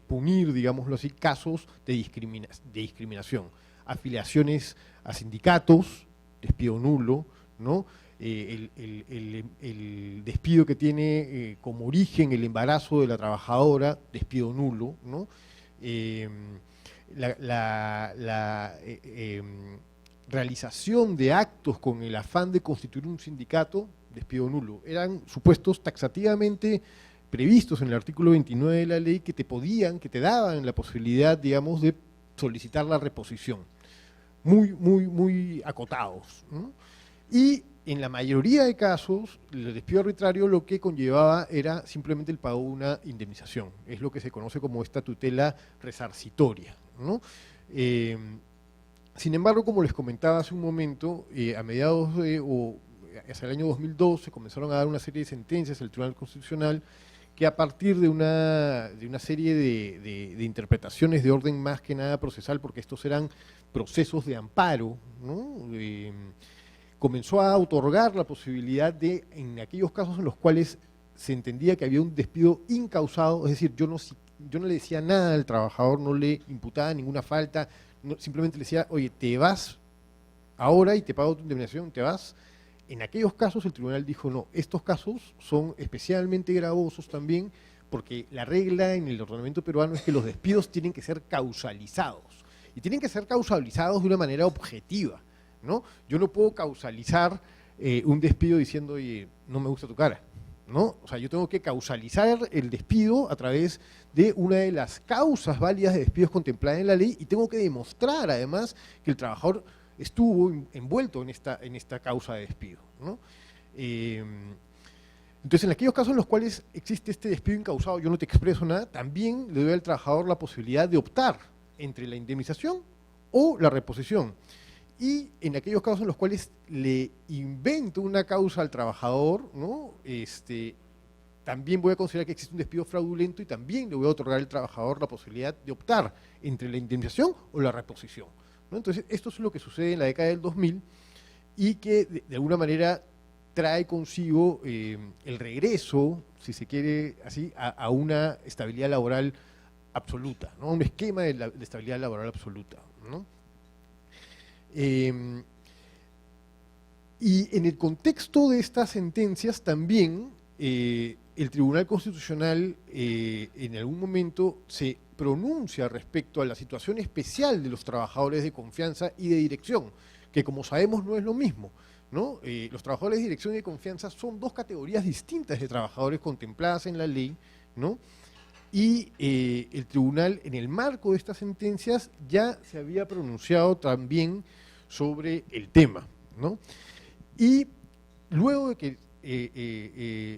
punir, digámoslo así, casos de discriminación, afiliaciones a sindicatos, despido nulo, ¿no? El despido que tiene como origen el embarazo de la trabajadora, despido nulo, ¿no? Realización de actos con el afán de constituir un sindicato, despido nulo. Eran supuestos taxativamente previstos en el artículo 29 de la ley que te daban la posibilidad, digamos, de solicitar la reposición. Muy acotados, ¿no? Y en la mayoría de casos, el despido arbitrario lo que conllevaba era simplemente el pago de una indemnización. Es lo que se conoce como esta tutela resarcitoria, ¿no? Sin embargo, como les comentaba hace un momento, a mediados o hacia el año 2002 se comenzaron a dar una serie de sentencias del Tribunal Constitucional que a partir de una serie de interpretaciones de orden más que nada procesal, porque estos eran procesos de amparo, ¿no?, comenzó a otorgar la posibilidad de, en aquellos casos en los cuales se entendía que había un despido incausado, es decir, yo no le decía nada al trabajador, no le imputaba ninguna falta, simplemente le decía, oye, te vas ahora y te pago tu indemnización, te vas. En aquellos casos el tribunal dijo, no, estos casos son especialmente gravosos también, porque la regla en el ordenamiento peruano es que los despidos tienen que ser causalizados, y tienen que ser causalizados de una manera objetiva, ¿no? Yo no puedo causalizar un despido diciendo, oye, no me gusta tu cara, ¿no? O sea, yo tengo que causalizar el despido a través de una de las causas válidas de despidos contempladas en la ley, y tengo que demostrar además que el trabajador estuvo envuelto en esta causa de despido, ¿no? Entonces, en aquellos casos en los cuales existe este despido incausado, yo no te expreso nada, también le doy al trabajador la posibilidad de optar entre la indemnización o la reposición. Y en aquellos casos en los cuales le invento una causa al trabajador, ¿no?, también voy a considerar que existe un despido fraudulento y también le voy a otorgar al trabajador la posibilidad de optar entre la indemnización o la reposición, ¿no? Entonces, esto es lo que sucede en la década del 2000 y que de alguna manera trae consigo el regreso, si se quiere así, a una estabilidad laboral absoluta, ¿no?, a un esquema de estabilidad laboral absoluta, ¿no? Y en el contexto de estas sentencias también el Tribunal Constitucional en algún momento se pronuncia respecto a la situación especial de los trabajadores de confianza y de dirección, que como sabemos no es lo mismo, ¿no? Los trabajadores de dirección y de confianza son dos categorías distintas de trabajadores contempladas en la ley, ¿no? Y el tribunal, en el marco de estas sentencias, ya se había pronunciado también sobre el tema, ¿no? Y luego de que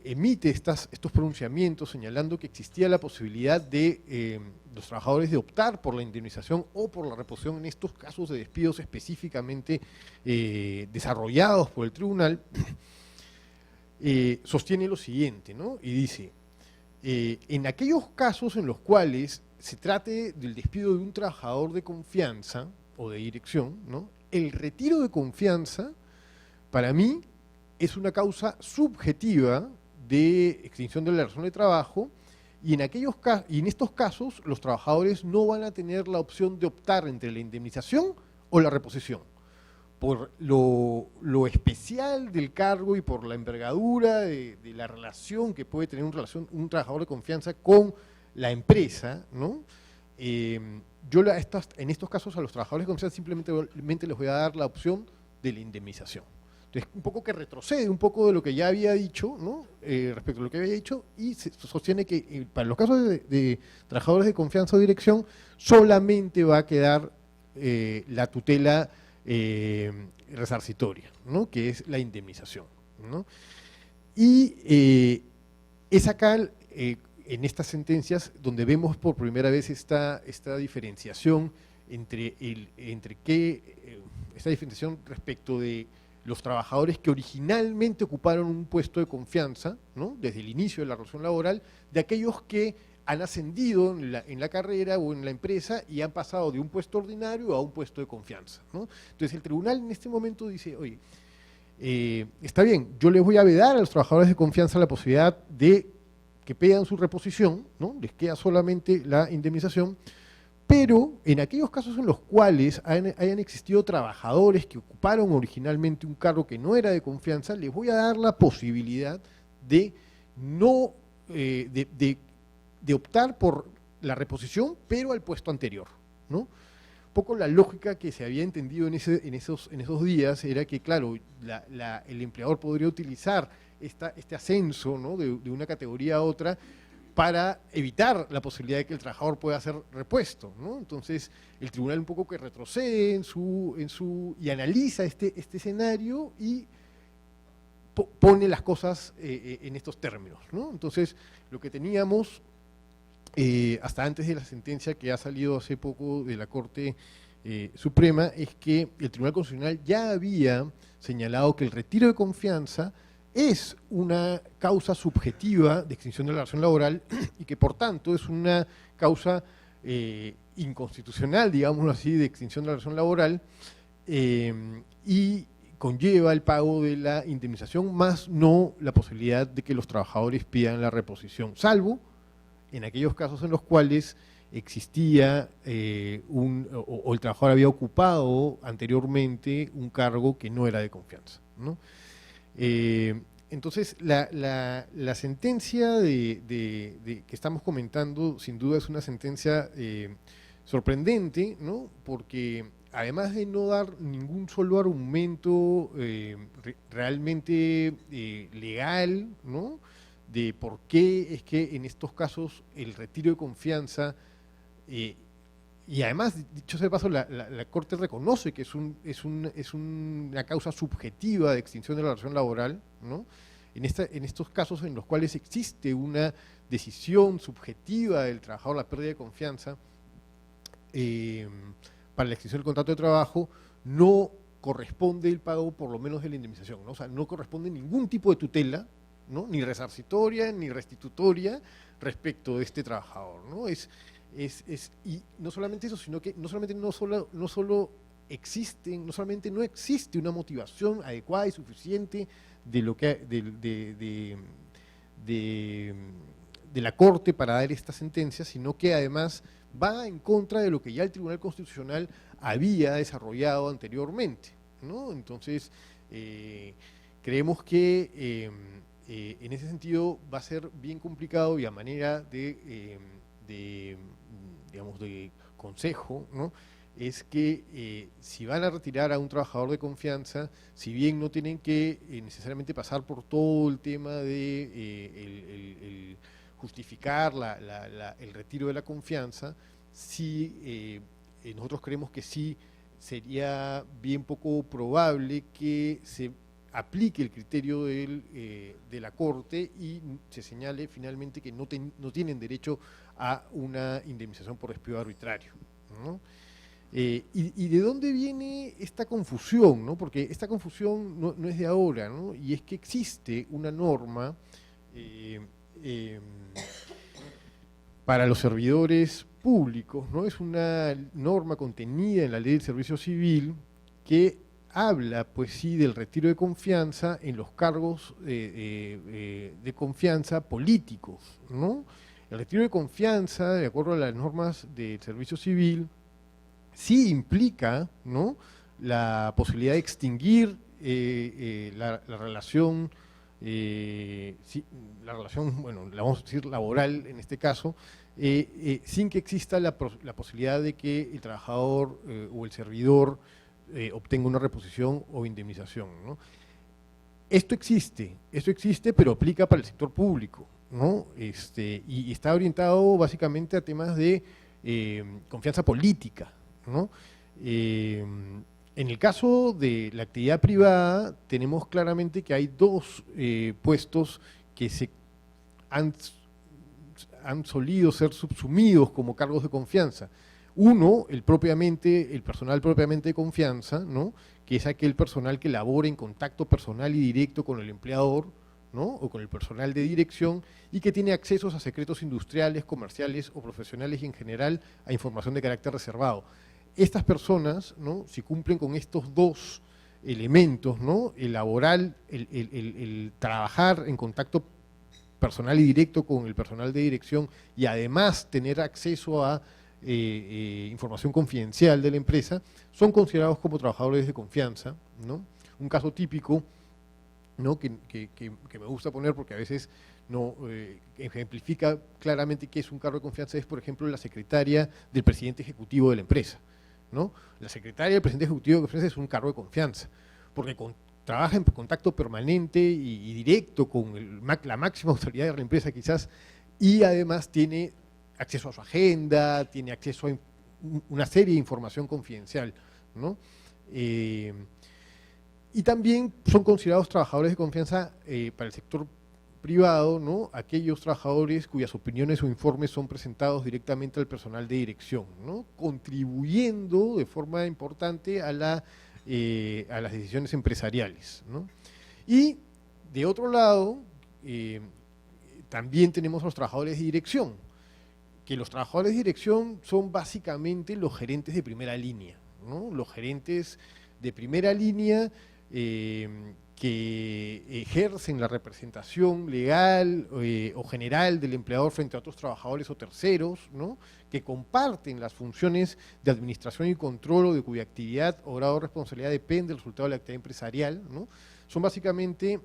emite estos pronunciamientos señalando que existía la posibilidad de los trabajadores de optar por la indemnización o por la reposición en estos casos de despidos específicamente desarrollados por el tribunal, sostiene lo siguiente, ¿no? Y dice, en aquellos casos en los cuales se trate del despido de un trabajador de confianza o de dirección, ¿no?, el retiro de confianza, para mí, es una causa subjetiva de extinción de la relación de trabajo, y en estos casos los trabajadores no van a tener la opción de optar entre la indemnización o la reposición, por lo especial del cargo y por la envergadura de la relación que puede tener un trabajador de confianza con la empresa, ¿no? En estos casos a los trabajadores de confianza simplemente les voy a dar la opción de la indemnización. Entonces, un poco que retrocede un poco de lo que ya había dicho, ¿no? Respecto a lo que había dicho, y se sostiene que para los casos de trabajadores de confianza o dirección solamente va a quedar la tutela resarcitoria, ¿no? Que es la indemnización, ¿no? Y es acá, en estas sentencias, donde vemos por primera vez esta diferenciación esta diferenciación respecto de los trabajadores que originalmente ocuparon un puesto de confianza, ¿no? Desde el inicio de la relación laboral, de aquellos que han ascendido en la carrera o en la empresa y han pasado de un puesto ordinario a un puesto de confianza, ¿no? Entonces el tribunal en este momento dice, oye, está bien, yo les voy a vedar a los trabajadores de confianza la posibilidad de que pidan su reposición, ¿no? Les queda solamente la indemnización, pero en aquellos casos en los cuales hayan existido trabajadores que ocuparon originalmente un cargo que no era de confianza, les voy a dar la posibilidad de no de optar por la reposición, pero al puesto anterior, ¿no? Un poco la lógica que se había entendido en esos días era que, claro, el empleador podría utilizar este ascenso, ¿no? de una categoría a otra para evitar la posibilidad de que el trabajador pueda ser repuesto, ¿no? Entonces, el tribunal un poco que retrocede y analiza este escenario y pone las cosas en estos términos, ¿no? Entonces, lo que teníamos hasta antes de la sentencia que ha salido hace poco de la Corte Suprema es que el Tribunal Constitucional ya había señalado que el retiro de confianza es una causa subjetiva de extinción de la relación laboral y que por tanto es una causa inconstitucional, digámoslo así, de extinción de la relación laboral y conlleva el pago de la indemnización, más no la posibilidad de que los trabajadores pidan la reposición, salvo en aquellos casos en los cuales existía o el trabajador había ocupado anteriormente un cargo que no era de confianza, ¿no? Entonces, la sentencia que estamos comentando, sin duda es una sentencia sorprendente, ¿no? Porque además de no dar ningún solo argumento realmente legal, ¿no? De por qué es que en estos casos el retiro de confianza, y además, dicho sea de paso, la Corte reconoce que es una causa subjetiva de extinción de la relación laboral, ¿no? En estos casos en los cuales existe una decisión subjetiva del trabajador, la pérdida de confianza, para la extinción del contrato de trabajo, no corresponde el pago por lo menos de la indemnización, ¿no? O sea, no corresponde ningún tipo de tutela, ¿no? Ni resarcitoria ni restitutoria respecto de este trabajador, ¿no? Y no solamente eso, sino que no solamente no existe una motivación adecuada y suficiente de la Corte para dar esta sentencia, sino que además va en contra de lo que ya el Tribunal Constitucional había desarrollado anteriormente, ¿no? Entonces, creemos que en ese sentido va a ser bien complicado y a manera de consejo, ¿no? Es que si van a retirar a un trabajador de confianza, si bien no tienen que necesariamente pasar por todo el tema de el justificar el retiro de la confianza, sí, nosotros creemos que sí sería bien poco probable que se aplique el criterio de la Corte y se señale finalmente que no tienen derecho a una indemnización por despido arbitrario, ¿no? ¿Y de dónde viene esta confusión, ¿no? Porque esta confusión no es de ahora, ¿no? Y es que existe una norma para los servidores públicos, ¿no? Es una norma contenida en la Ley del Servicio Civil que habla, pues sí, del retiro de confianza en los cargos de confianza políticos, ¿no? El retiro de confianza, de acuerdo a las normas del servicio civil, sí implica, ¿no?, la posibilidad de extinguir la relación, la relación, bueno, la vamos a decir laboral en este caso, sin que exista la posibilidad de que el trabajador o el servidor obtenga una reposición o indemnización, ¿no? Esto existe, pero aplica para el sector público, ¿no? Y está orientado básicamente a temas de confianza política, ¿no? En el caso de la actividad privada, tenemos claramente que hay dos puestos que han solido ser subsumidos como cargos de confianza. Uno, el personal propiamente de confianza, ¿no?, que es aquel personal que labora en contacto personal y directo con el empleador, ¿no?, o con el personal de dirección, y que tiene accesos a secretos industriales, comerciales o profesionales y en general a información de carácter reservado. Estas personas, ¿no?, si cumplen con estos dos elementos, ¿no?, el laboral, el trabajar en contacto personal y directo con el personal de dirección y además tener acceso a información confidencial de la empresa, son considerados como trabajadores de confianza, ¿no? Un caso típico, ¿no?, que me gusta poner porque a veces no ejemplifica claramente qué es un cargo de confianza, es por ejemplo la secretaria del presidente ejecutivo de la empresa, ¿no? La secretaria del presidente ejecutivo de la empresa es un cargo de confianza, porque trabaja en contacto permanente y directo con la máxima autoridad de la empresa quizás, y además tiene acceso a su agenda, tiene acceso a una serie de información confidencial, ¿no? Y también son considerados trabajadores de confianza para el sector privado, ¿no?, aquellos trabajadores cuyas opiniones o informes son presentados directamente al personal de dirección, ¿no?, contribuyendo de forma importante a las decisiones empresariales, ¿no? Y de otro lado, también tenemos a los trabajadores de dirección, que los trabajadores de dirección son básicamente los gerentes de primera línea, ¿no?, los gerentes de primera línea que ejercen la representación legal o general del empleador frente a otros trabajadores o terceros, ¿no?, que comparten las funciones de administración y control o de cuya actividad o grado de responsabilidad depende del resultado de la actividad empresarial, ¿no? Son básicamente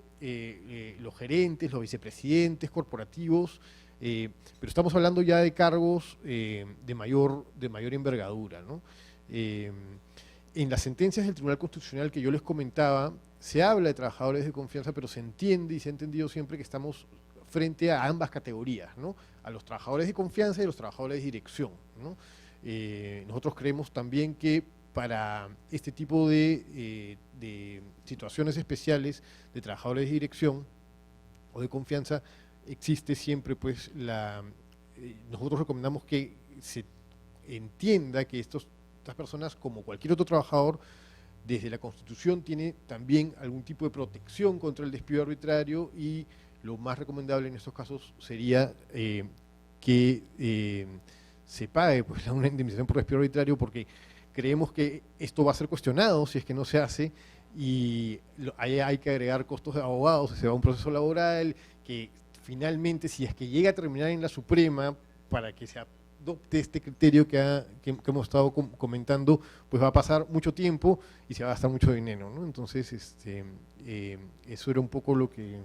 los gerentes, los vicepresidentes corporativos, pero estamos hablando ya de cargos de mayor envergadura, ¿no? En las sentencias del Tribunal Constitucional que yo les comentaba, se habla de trabajadores de confianza, pero se entiende y se ha entendido siempre que estamos frente a ambas categorías, ¿no?, a los trabajadores de confianza y a los trabajadores de dirección, ¿no? Nosotros creemos también que para este tipo de situaciones especiales de trabajadores de dirección o de confianza, existe siempre pues nosotros recomendamos que se entienda que estas personas, como cualquier otro trabajador, desde la Constitución tiene también algún tipo de protección contra el despido arbitrario, y lo más recomendable en estos casos sería que se pague pues una indemnización por despido arbitrario, porque creemos que esto va a ser cuestionado si es que no se hace, y ahí hay que agregar costos de abogados, se va a un proceso laboral que finalmente, si es que llega a terminar en la Suprema, para que se adopte este criterio que hemos estado comentando, pues va a pasar mucho tiempo y se va a gastar mucho dinero, ¿no? Entonces, eso era un poco lo que...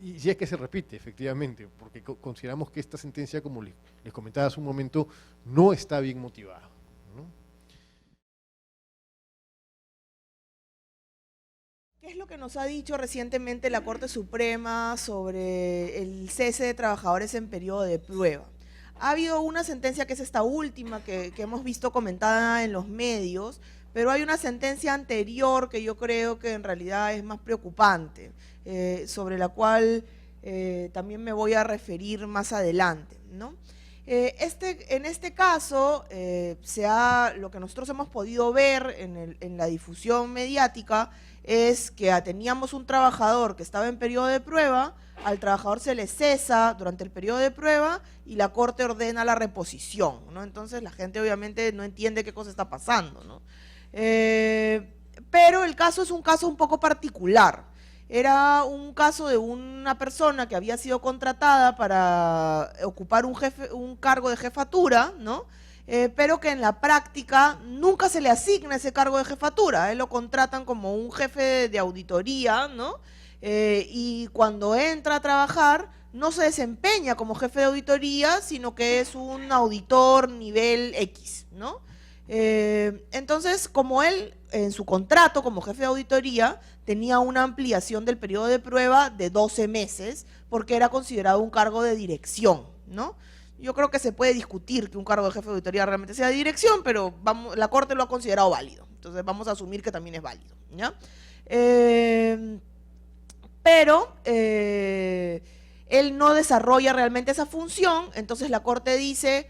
Y si es que se repite, efectivamente, porque consideramos que esta sentencia, como les comentaba hace un momento, no está bien motivada, ¿no? ¿Qué es lo que nos ha dicho recientemente la Corte Suprema sobre el cese de trabajadores en periodo de prueba? Ha habido una sentencia que es esta última que hemos visto comentada en los medios, pero hay una sentencia anterior que yo creo que en realidad es más preocupante, sobre la cual también me voy a referir más adelante, ¿no? En este caso, lo que nosotros hemos podido ver en la difusión mediática es que teníamos un trabajador que estaba en periodo de prueba, al trabajador se le cesa durante el periodo de prueba y la Corte ordena la reposición, ¿no? Entonces la gente obviamente no entiende qué cosa está pasando, ¿no? pero el caso es un caso un poco particular. Era un caso de una persona que había sido contratada para ocupar un cargo de jefatura, ¿no? Pero que en la práctica nunca se le asigna ese cargo de jefatura. Él lo contratan como un jefe de auditoría, ¿no? Y cuando entra a trabajar no se desempeña como jefe de auditoría, sino que es un auditor nivel X, ¿no? Entonces, como él en su contrato como jefe de auditoría tenía una ampliación del periodo de prueba de 12 meses, porque era considerado un cargo de dirección, ¿no? Yo creo que se puede discutir que un cargo de jefe de auditoría realmente sea de dirección, pero la Corte lo ha considerado válido, entonces vamos a asumir que también es válido, ¿ya? Pero él no desarrolla realmente esa función, entonces la Corte dice,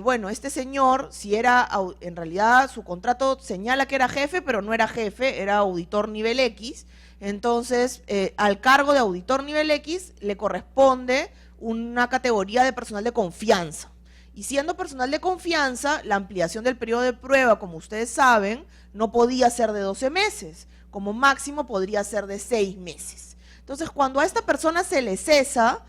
bueno, este señor, si era, en realidad su contrato señala que era jefe, pero no era jefe, era auditor nivel X, entonces al cargo de auditor nivel X le corresponde una categoría de personal de confianza. Y siendo personal de confianza, la ampliación del periodo de prueba, como ustedes saben, no podía ser de 12 meses, como máximo podría ser de 6 meses. Entonces, cuando a esta persona se le cesa,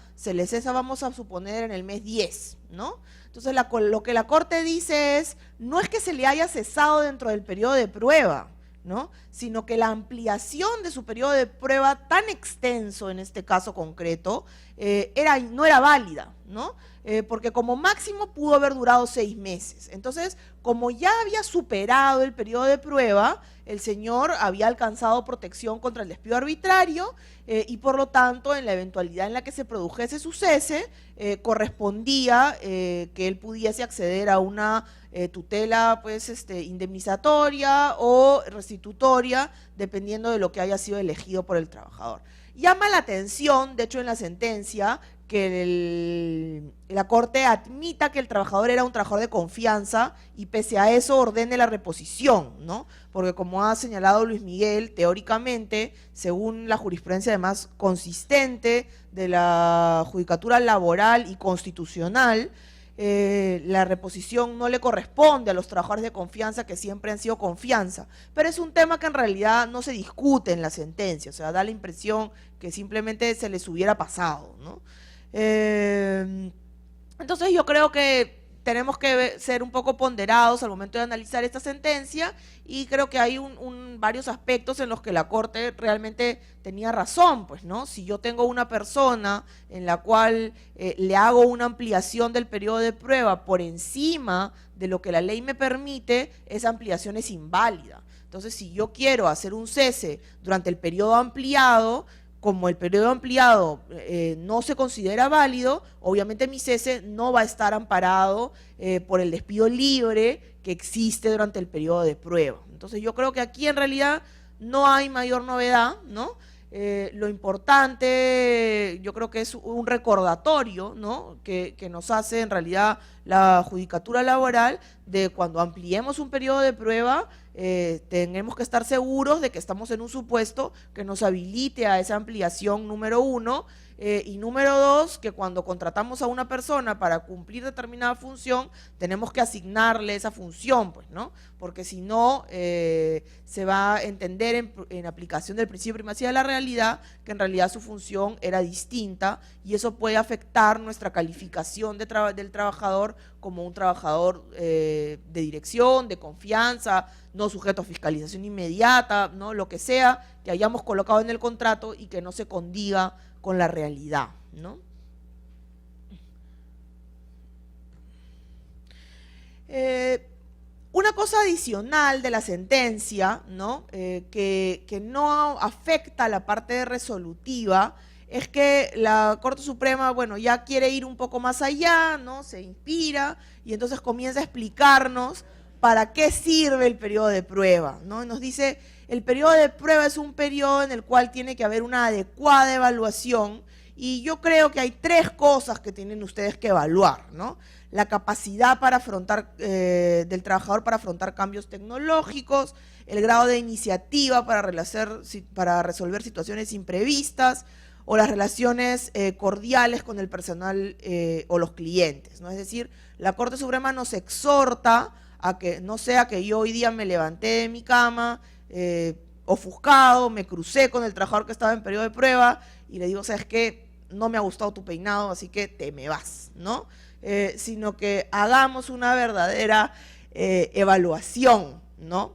vamos a suponer en el mes 10, ¿no? Entonces, lo que la Corte dice es, no es que se le haya cesado dentro del periodo de prueba, ¿no? Sino que la ampliación de su periodo de prueba tan extenso, en este caso concreto, no era válida, ¿no? Porque como máximo pudo haber durado 6 meses. Entonces, como ya había superado el periodo de prueba, el señor había alcanzado protección contra el despido arbitrario y por lo tanto, en la eventualidad en la que se produjese su cese, correspondía que él pudiese acceder a una tutela pues, indemnizatoria o restitutoria, dependiendo de lo que haya sido elegido por el trabajador. Llama la atención, de hecho en la sentencia, que la Corte admita que el trabajador era un trabajador de confianza y pese a eso ordene la reposición, ¿no? Porque como ha señalado Luis Miguel, teóricamente, según la jurisprudencia además consistente de la Judicatura Laboral y Constitucional, la reposición no le corresponde a los trabajadores de confianza que siempre han sido confianza, pero es un tema que en realidad no se discute en la sentencia, o sea, da la impresión que simplemente se les hubiera pasado, ¿no? Entonces yo creo que tenemos que ser un poco ponderados al momento de analizar esta sentencia y creo que hay varios aspectos en los que la Corte realmente tenía razón, pues, ¿no? Si yo tengo una persona en la cual le hago una ampliación del periodo de prueba por encima de lo que la ley me permite, esa ampliación es inválida. Entonces, si yo quiero hacer un cese durante el periodo ampliado, como el periodo ampliado no se considera válido, obviamente mi cese no va a estar amparado por el despido libre que existe durante el periodo de prueba. Entonces yo creo que aquí en realidad no hay mayor novedad, ¿no? Lo importante yo creo que es un recordatorio, ¿no? que nos hace en realidad la Judicatura Laboral de cuando ampliemos un periodo de prueba, tenemos que estar seguros de que estamos en un supuesto que nos habilite a esa ampliación, número 1, y número 2, que cuando contratamos a una persona para cumplir determinada función, tenemos que asignarle esa función, pues, ¿no? Porque si no, se va a entender en aplicación del principio de primacía de la realidad, que en realidad su función era distinta, y eso puede afectar nuestra calificación del trabajador como un trabajador de dirección, de confianza, no sujeto a fiscalización inmediata, ¿no? Lo que sea que hayamos colocado en el contrato y que no se condiga con la realidad, ¿no? Una cosa adicional de la sentencia, ¿no? Que no afecta a la parte resolutiva, es que la Corte Suprema, bueno, ya quiere ir un poco más allá, ¿no? Se inspira y entonces comienza a explicarnos para qué sirve el periodo de prueba, ¿no? Nos dice, el periodo de prueba es un periodo en el cual tiene que haber una adecuada evaluación y yo creo que hay 3 cosas que tienen ustedes que evaluar, ¿no? La capacidad para afrontar, del trabajador para afrontar cambios tecnológicos, el grado de iniciativa para resolver situaciones imprevistas, o las relaciones cordiales con el personal o los clientes, ¿no? Es decir, la Corte Suprema nos exhorta a que no sea que yo hoy día me levanté de mi cama, ofuscado, me crucé con el trabajador que estaba en periodo de prueba y le digo, ¿sabes qué? No me ha gustado tu peinado, así que te me vas, ¿no? Sino que hagamos una verdadera evaluación, ¿no?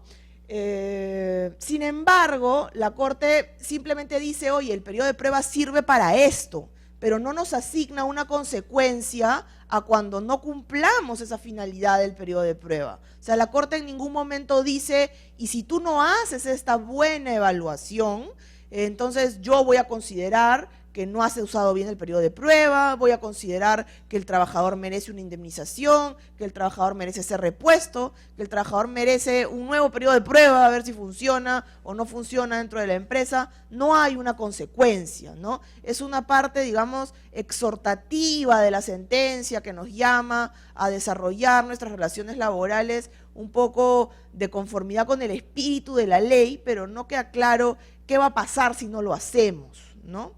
Sin embargo, la Corte simplemente dice, oye, el periodo de prueba sirve para esto, pero no nos asigna una consecuencia a cuando no cumplamos esa finalidad del periodo de prueba. O sea, la Corte en ningún momento dice, y si tú no haces esta buena evaluación, entonces yo voy a considerar que no has usado bien el periodo de prueba, voy a considerar que el trabajador merece una indemnización, que el trabajador merece ser repuesto, que el trabajador merece un nuevo periodo de prueba, a ver si funciona o no funciona dentro de la empresa. No hay una consecuencia, ¿no? Es una parte, digamos, exhortativa de la sentencia que nos llama a desarrollar nuestras relaciones laborales un poco de conformidad con el espíritu de la ley, pero no queda claro qué va a pasar si no lo hacemos, ¿no?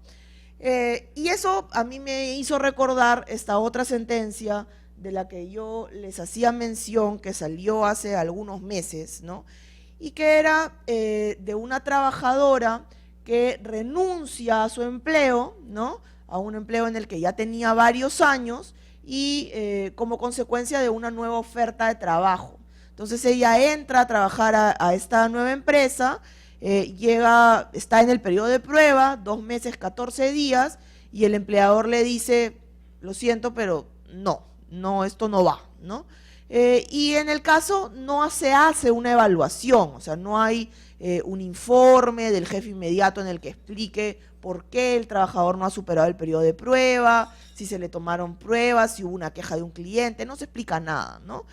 Y eso a mí me hizo recordar esta otra sentencia de la que yo les hacía mención, que salió hace algunos meses, ¿no? Y que era de una trabajadora que renuncia a su empleo, ¿no? A un empleo en el que ya tenía varios años y como consecuencia de una nueva oferta de trabajo. Entonces ella entra a trabajar a esta nueva empresa, está en el periodo de prueba, 2 meses, 14 días, y el empleador le dice, lo siento, pero no, esto no va, ¿no? Y en el caso no se hace una evaluación, o sea, no hay un informe del jefe inmediato en el que explique por qué el trabajador no ha superado el periodo de prueba, si se le tomaron pruebas, si hubo una queja de un cliente, no se explica nada, ¿no?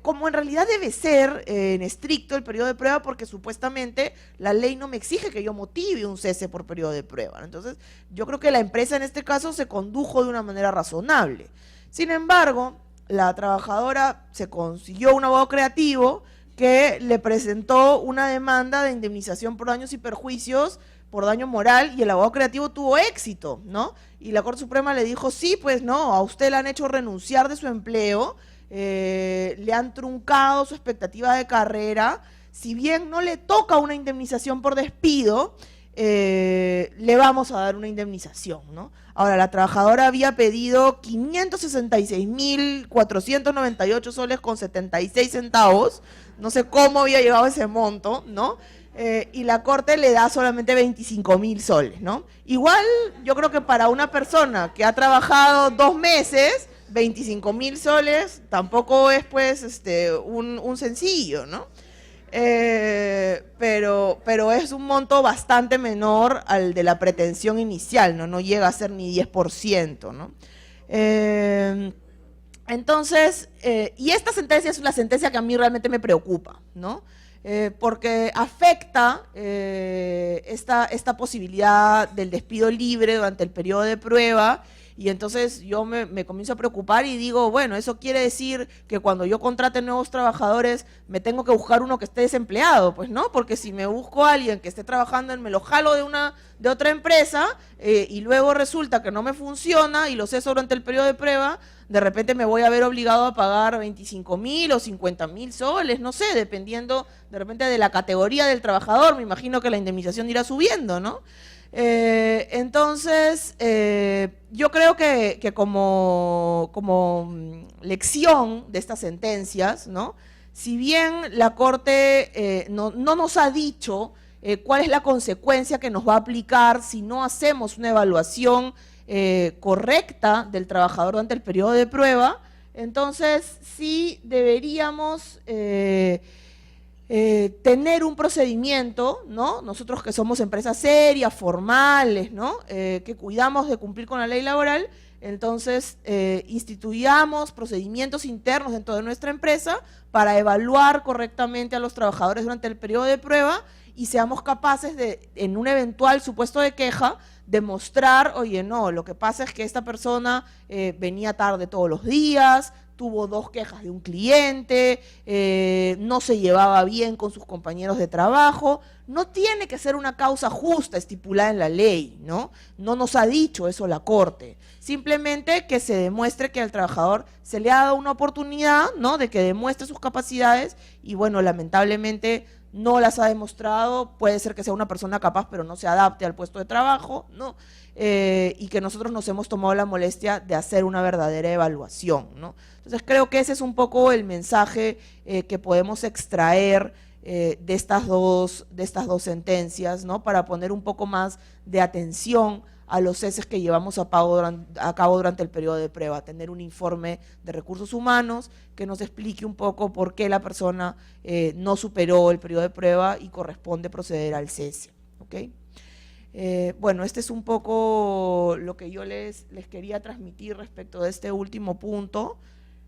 Como en realidad debe ser en estricto el periodo de prueba, porque supuestamente la ley no me exige que yo motive un cese por periodo de prueba. Entonces, yo creo que la empresa en este caso se condujo de una manera razonable. Sin embargo, la trabajadora se consiguió un abogado creativo que le presentó una demanda de indemnización por daños y perjuicios por daño moral, y el abogado creativo tuvo éxito, ¿no? Y la Corte Suprema le dijo, sí, pues no, a usted le han hecho renunciar de su empleo, le han truncado su expectativa de carrera, si bien no le toca una indemnización por despido, le vamos a dar una indemnización, ¿no? Ahora, la trabajadora había pedido 566.498 soles con 76 centavos, no sé cómo había llegado ese monto, ¿no? Y la Corte le da solamente 25.000 soles, ¿no? Igual, yo creo que para una persona que ha trabajado 2 meses, 25.000 soles tampoco es, pues, un sencillo, ¿no? Pero es un monto bastante menor al de la pretensión inicial, ¿no? No llega a ser ni 10%, ¿no? Entonces, y esta sentencia es una sentencia que a mí realmente me preocupa, ¿no? Porque afecta esta posibilidad del despido libre durante el periodo de prueba. Y entonces yo me comienzo a preocupar y digo, bueno, eso quiere decir que cuando yo contrate nuevos trabajadores me tengo que buscar uno que esté desempleado, pues no, porque si me busco a alguien que esté trabajando, me lo jalo de otra empresa y luego resulta que no me funciona y lo ceso durante el periodo de prueba, de repente me voy a ver obligado a pagar 25.000 o 50.000 soles, no sé, dependiendo de repente de la categoría del trabajador, me imagino que la indemnización irá subiendo, ¿no? Entonces, yo creo que como lección de estas sentencias, ¿no? Si bien la Corte no nos ha dicho cuál es la consecuencia que nos va a aplicar si no hacemos una evaluación correcta del trabajador durante el periodo de prueba, entonces sí deberíamos tener un procedimiento, ¿no? Nosotros que somos empresas serias, formales, ¿no? Que cuidamos de cumplir con la ley laboral, entonces instituyamos procedimientos internos dentro de nuestra empresa para evaluar correctamente a los trabajadores durante el periodo de prueba y seamos capaces de, en un eventual supuesto de queja, demostrar, oye, no, lo que pasa es que esta persona venía tarde todos los días, tuvo 2 quejas de un cliente, no se llevaba bien con sus compañeros de trabajo. No tiene que ser una causa justa estipulada en la ley, ¿no? No nos ha dicho eso la Corte. Simplemente que se demuestre que al trabajador se le ha dado una oportunidad, ¿no? De que demuestre sus capacidades y, bueno, lamentablemente no las ha demostrado, puede ser que sea una persona capaz pero no se adapte al puesto de trabajo, ¿no? Y que nosotros nos hemos tomado la molestia de hacer una verdadera evaluación, ¿no? Entonces creo que ese es un poco el mensaje que podemos extraer de estas dos sentencias, ¿no? Para poner un poco más de atención a los ceses que llevamos a cabo durante el periodo de prueba, tener un informe de recursos humanos que nos explique un poco por qué la persona no superó el periodo de prueba y corresponde proceder al cese, ¿ok? Bueno, este es un poco lo que yo les quería transmitir respecto de este último punto.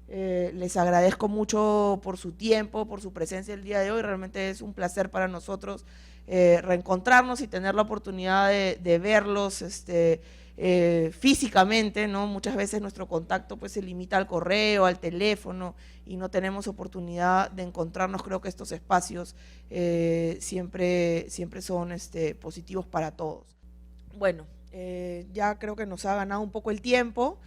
Les agradezco mucho por su tiempo, por su presencia el día de hoy. Realmente es un placer para nosotros reencontrarnos y tener la oportunidad de verlos físicamente, ¿no? Muchas veces nuestro contacto pues se limita al correo, al teléfono y no tenemos oportunidad de encontrarnos. Creo que estos espacios siempre son positivos para todos. Bueno, ya creo que nos ha ganado un poco el tiempo.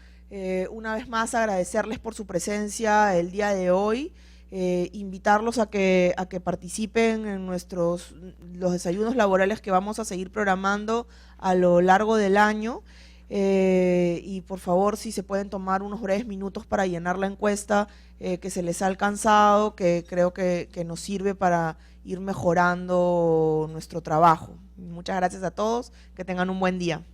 Una vez más agradecerles por su presencia el día de hoy, invitarlos a que participen en los desayunos laborales que vamos a seguir programando a lo largo del año, y por favor si se pueden tomar unos breves minutos para llenar la encuesta que se les ha alcanzado, que creo que nos sirve para ir mejorando nuestro trabajo. Muchas gracias a todos, que tengan un buen día.